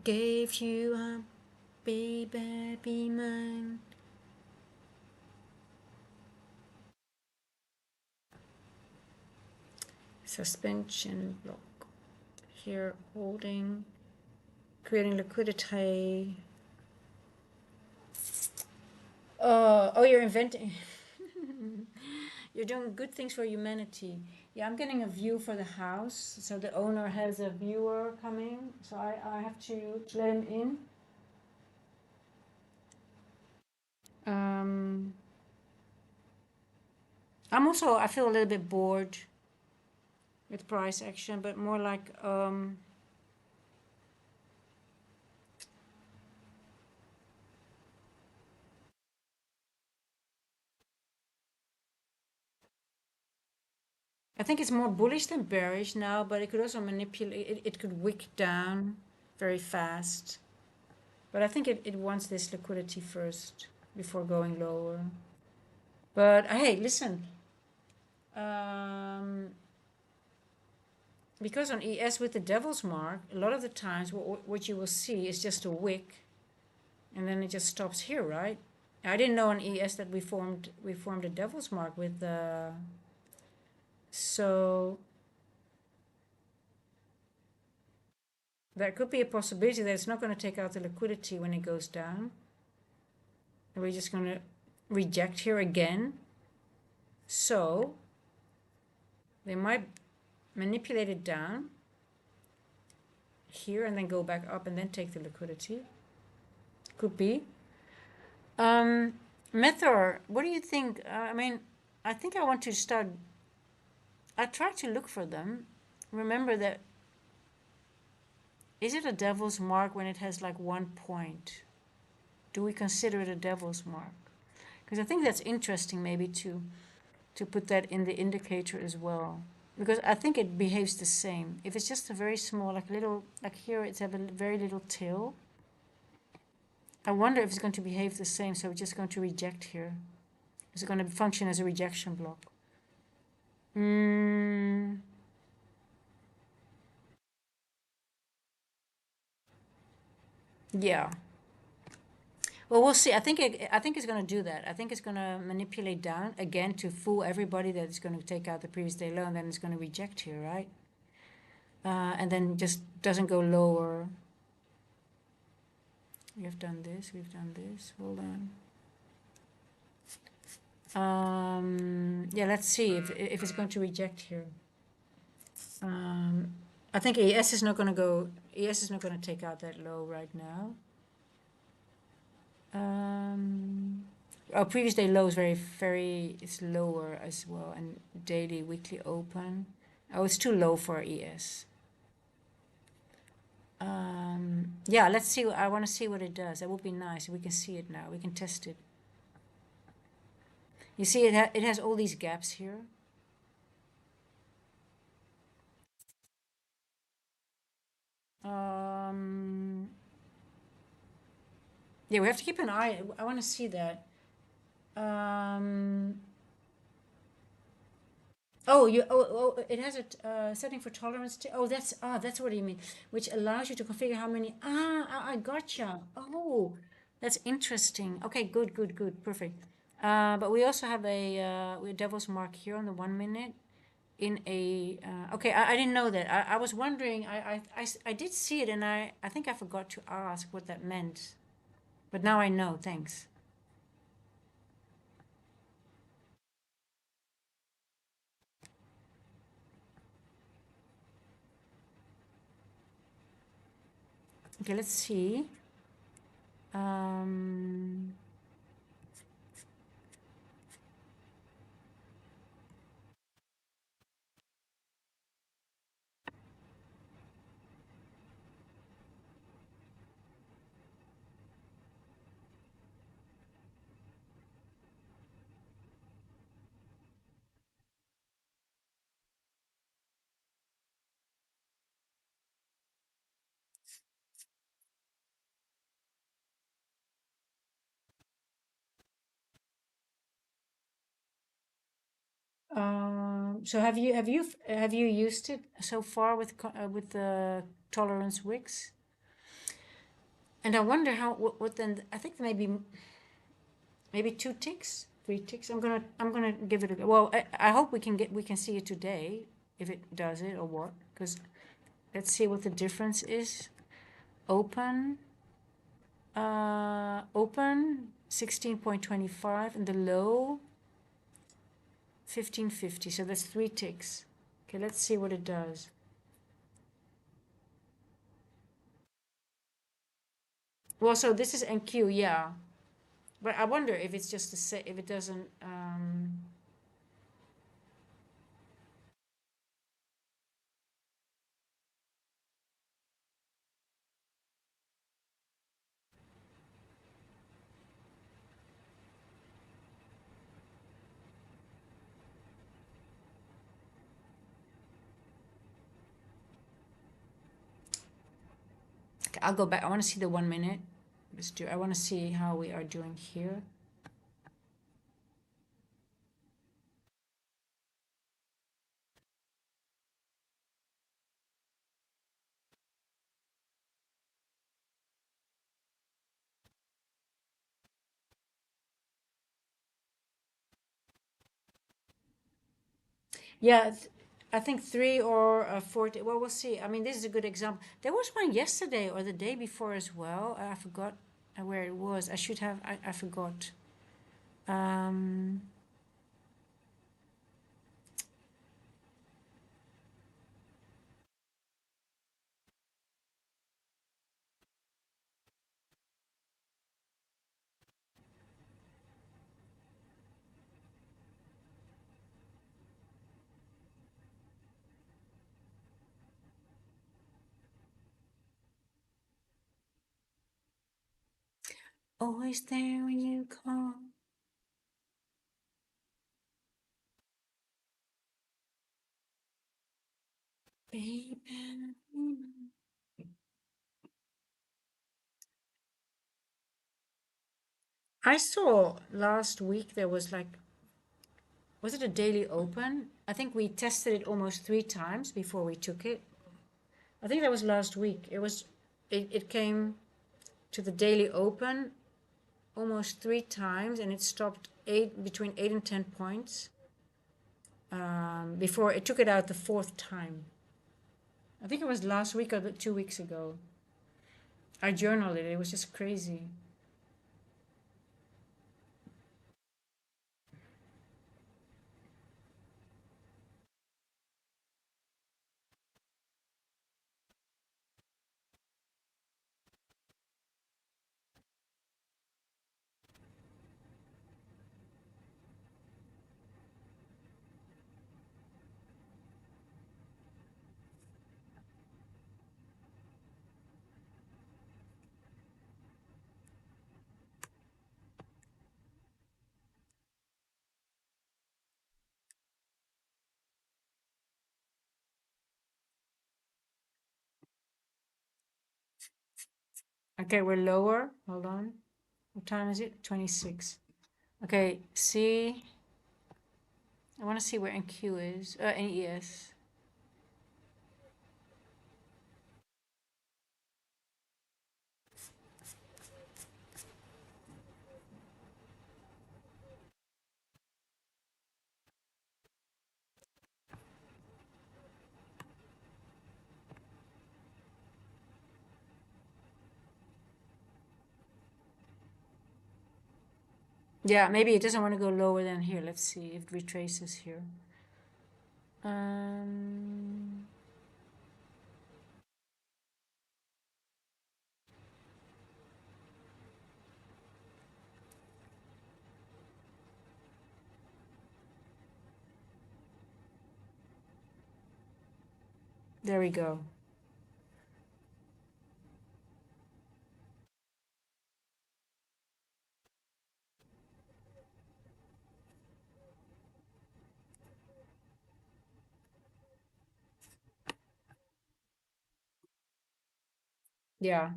Gave you a baby, be mine. Suspension block. Here, holding, creating liquidity. Oh, you're inventing. You're doing good things for humanity. Yeah, I'm getting a view for the house. So the owner has a viewer coming. So I have to let him in. I'm also, I feel a little bit bored with price action, but more like, I think it's more bullish than bearish now, but it could also manipulate, it could wick down very fast. But I think it wants this liquidity first before going lower. But hey, listen. Because on ES with the devil's mark, a lot of the times what you will see is just a wick, and then it just stops here, right? I didn't know on ES that we formed a devil's mark with the. So there could be a possibility that it's not going to take out the liquidity when it goes down. And we're just going to reject here again. So they might manipulate it down here and then go back up and then take the liquidity. Could be. Methor, what do you think? I mean, I think I want to start. I try to look for them. Remember that. Is it a devil's mark when it has like 1 point? Do we consider it a devil's mark? Because I think that's interesting maybe to put that in the indicator as well. Because I think it behaves the same. If it's just a very small, like little, like here it's have a very little tail. I wonder if it's going to behave the same, so we're just going to reject here. Is it going to function as a rejection block? Yeah. Well, we'll see. I think it's going to do that. I think it's going to manipulate down again to fool everybody that it's going to take out the previous day low, and then it's going to reject here, right? And then just doesn't go lower. We've done this. We've done this. Hold on. Yeah, let's see if it's going to reject here. I think ES is not going to go. ES is not going to take out that low right now. Oh, previous day low is very, it's lower as well, and daily, weekly open. Oh, it's too low for ES. Yeah, let's see. I want to see what it does. That would be nice. We can see it now. We can test it. You see, it has all these gaps here. Um, yeah, we have to keep an eye. I want to see that. Um, oh, it has a setting for tolerance. Oh, that's what you mean. Which allows you to configure how many. I gotcha. Oh, that's interesting. Okay, good, good, good, perfect. But we also have a devil's mark here on the 1 minute in a. Okay, I didn't know that. I was wondering. I did see it, and I think I forgot to ask what that meant. But now I know. Thanks. Okay, let's see. Um, so have you used it so far with the tolerance wicks? And I wonder what then. I think maybe 2 ticks, 3 ticks. I'm gonna give it a go. Well, I hope we can see it today if it does it or what. Because let's see what the difference is. Open, open 16.25 and the low 1550. So that's 3 ticks. Okay, let's see what it does. Well, so this is NQ, yeah. But I wonder if it's just the same, if it doesn't. Okay, I'll go back. I want to see the 1 minute. I want to see how we are doing here. Yeah, I think 3 or 4. Well, we'll see. I mean, this is a good example. There was one yesterday or the day before as well. I forgot where it was. I should have. I forgot. Um, always there when you call, baby. I saw last week there was like, was it a daily open? I think we tested it almost 3 times before we took it. I think that was last week. It came to the daily open almost 3 times, and it stopped between 8 and 10 points before it took it out the fourth time. I think it was last week or 2 weeks ago. I journaled it. It was just crazy. Okay, we're lower. Hold on. What time is it? 26. Okay, C. I want to see where NQ is. NES. Yeah, maybe it doesn't want to go lower than here. Let's see if it retraces here. Um, there we go. Yeah,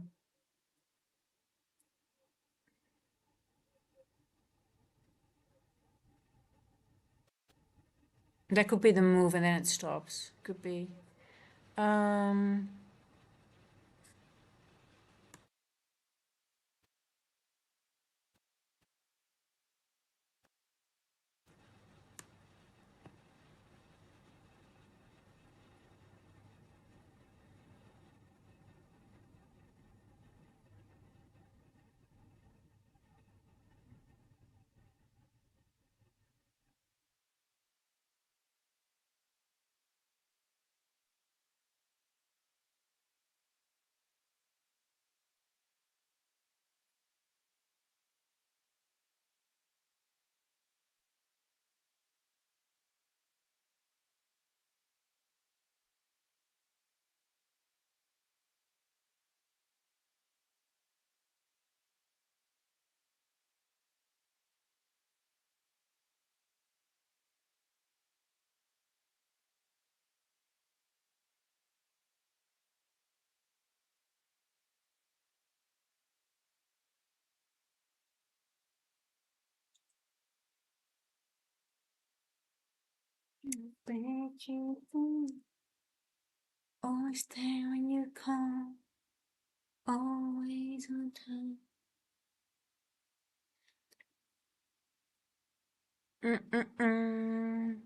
that could be the move and then it stops. Could be. Um, always there when you call, always on time. Mm-mm-mm.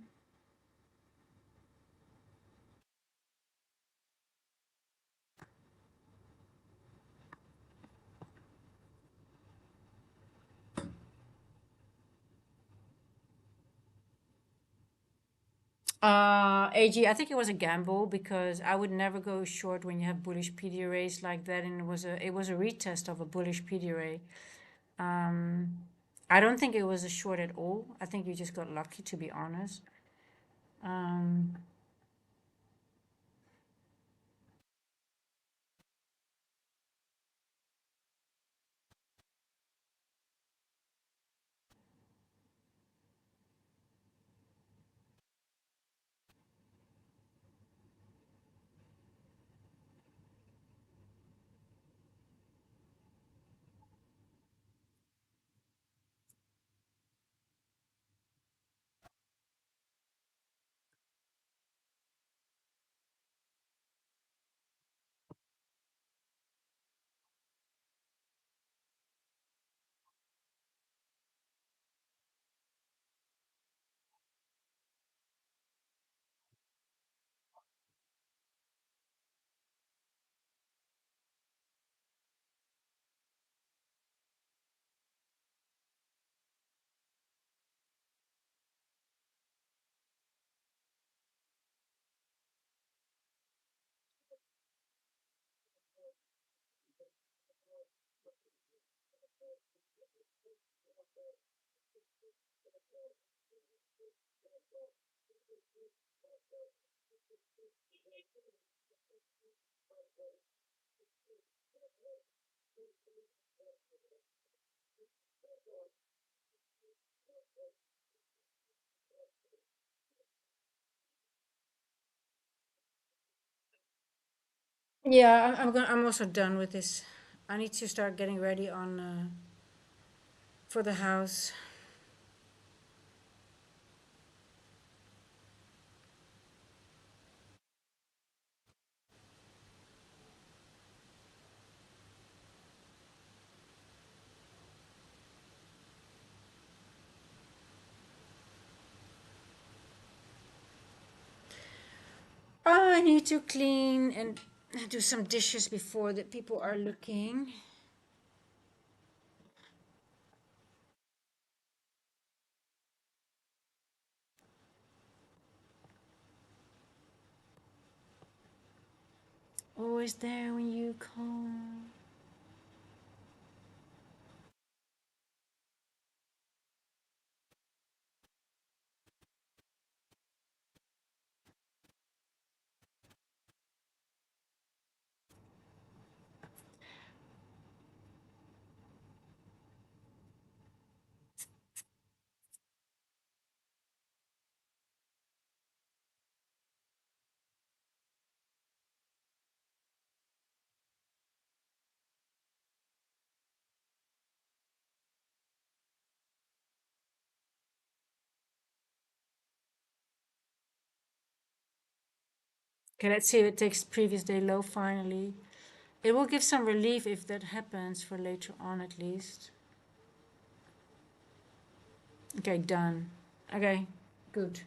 AG, I think it was a gamble because I would never go short when you have bullish PD arrays like that, and it was a retest of a bullish PD array. Um, I don't think it was a short at all. I think you just got lucky, to be honest. Um, yeah, I'm also done with this. I need to start getting ready on for the house. I need to clean and do some dishes before the people are looking. Always there when you call. Okay, let's see if it takes previous day low finally. It will give some relief if that happens for later on at least. Okay, done. Okay, good.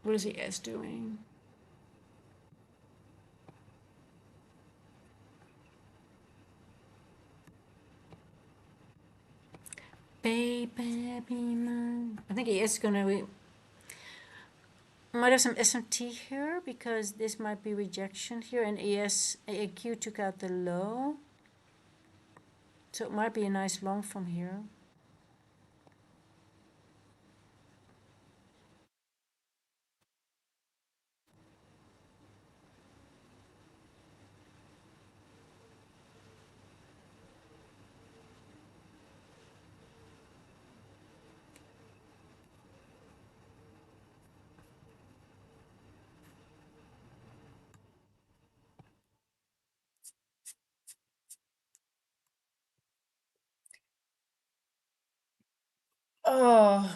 What is the S doing? Baby, be mine. I think he is gonna. Might have some SMT here because this might be rejection here, and AQ took out the low. So it might be a nice long from here. Oh,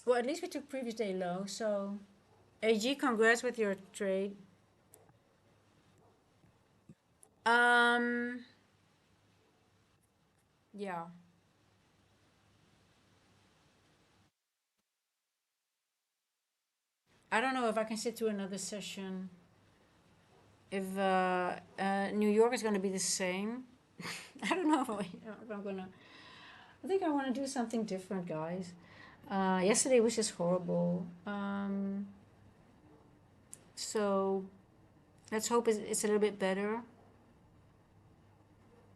well, at least we took previous day low. So, AG, congrats with your trade. Um, yeah. I don't know if I can sit through another session. If New York is going to be the same, I don't know if I'm gonna. I think I want to do something different, guys. Yesterday was just horrible. So let's hope it's a little bit better.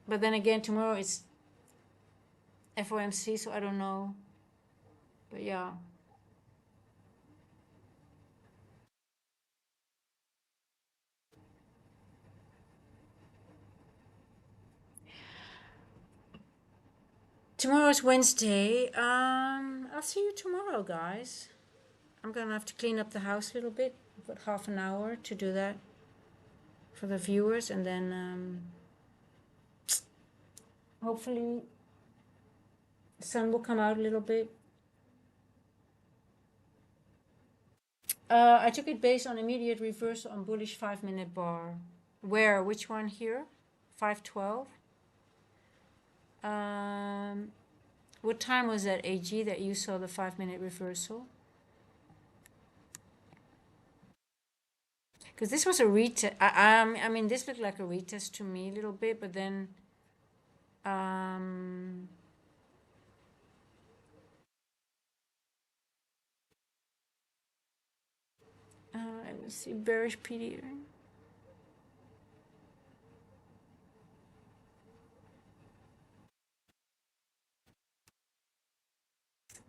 But then again, tomorrow it's FOMC, so I don't know. But yeah. Tomorrow is Wednesday. I'll see you tomorrow, guys. I'm gonna have to clean up the house a little bit. I've got half an hour to do that for the viewers, and then hopefully the sun will come out a little bit. I took it based on immediate reversal on bullish 5-minute bar. Where? Which one here? 512. What time was that, AG, that you saw the 5-minute reversal? Because this was a retest. I mean, this looked like a retest to me a little bit, but then, let me see, bearish PD.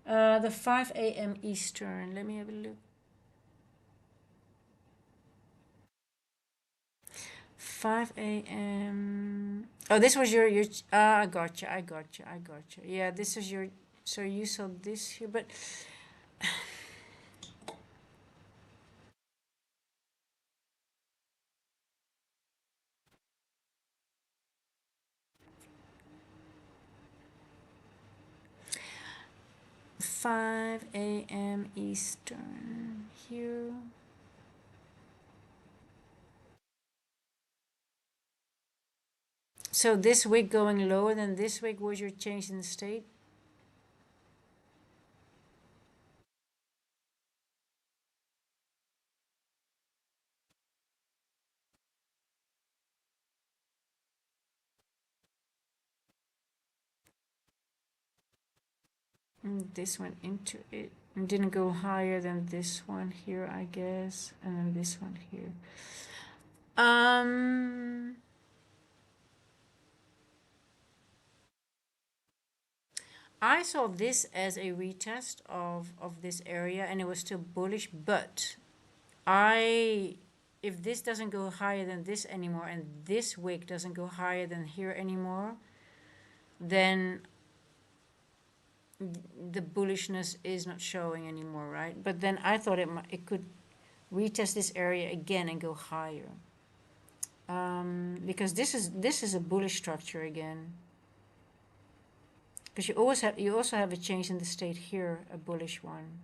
The 5 a.m. Eastern. Let me have a look. 5 a.m. Oh, this was your I gotcha, I gotcha, I gotcha. Yeah, this is your, so you saw this here, but 5 a.m. Eastern here. So this week going lower than this week was your change in the state? This went into it and didn't go higher than this one here, I guess, and then this one here. I saw this as a retest of this area, and it was still bullish, but I, if this doesn't go higher than this anymore and this wick doesn't go higher than here anymore, then the bullishness is not showing anymore, right? But then I thought it could retest this area again and go higher, because this is a bullish structure again. Because you also have a change in the state here, a bullish one.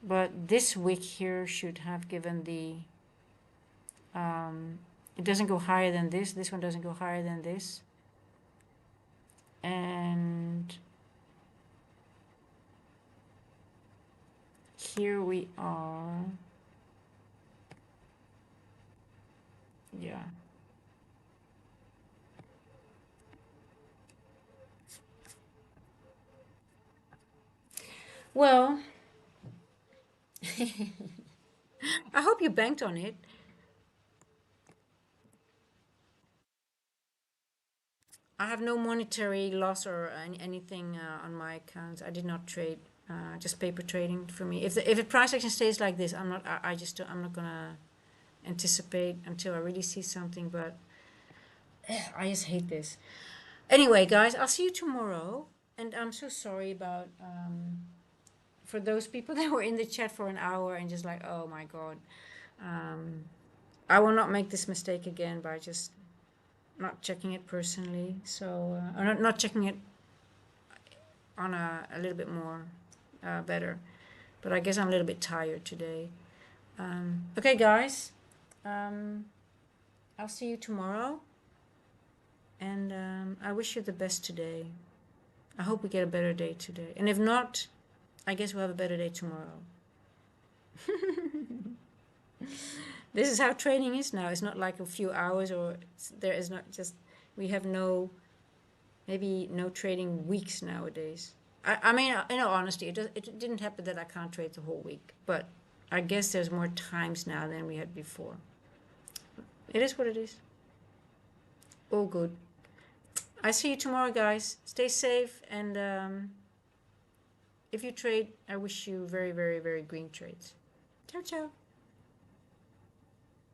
But this wick here should have given the, it doesn't go higher than this one doesn't go higher than this. And here we are. Yeah. Well, I hope you banked on it. I have no monetary loss or anything on my accounts. I did not trade, just paper trading for me. If the price action stays like this, I'm not gonna anticipate until I really see something. But I just hate this. Anyway, guys, I'll see you tomorrow. And I'm so sorry about for those people that were in the chat for an hour and just like, oh my god. I will not make this mistake again by just not checking it personally. So, or not checking it on a little bit more better. But I guess I'm a little bit tired today. Okay, guys. I'll see you tomorrow. And I wish you the best today. I hope we get a better day today. And if not, I guess we'll have a better day tomorrow. This is how trading is now. It's not like a few hours, or there is not just, we have maybe no trading weeks nowadays. I mean, in all honesty, it didn't happen that I can't trade the whole week. But I guess there's more times now than we had before. It is what it is. All good. I see you tomorrow, guys. Stay safe, and if you trade, I wish you very, very, very green trades. Ciao, ciao.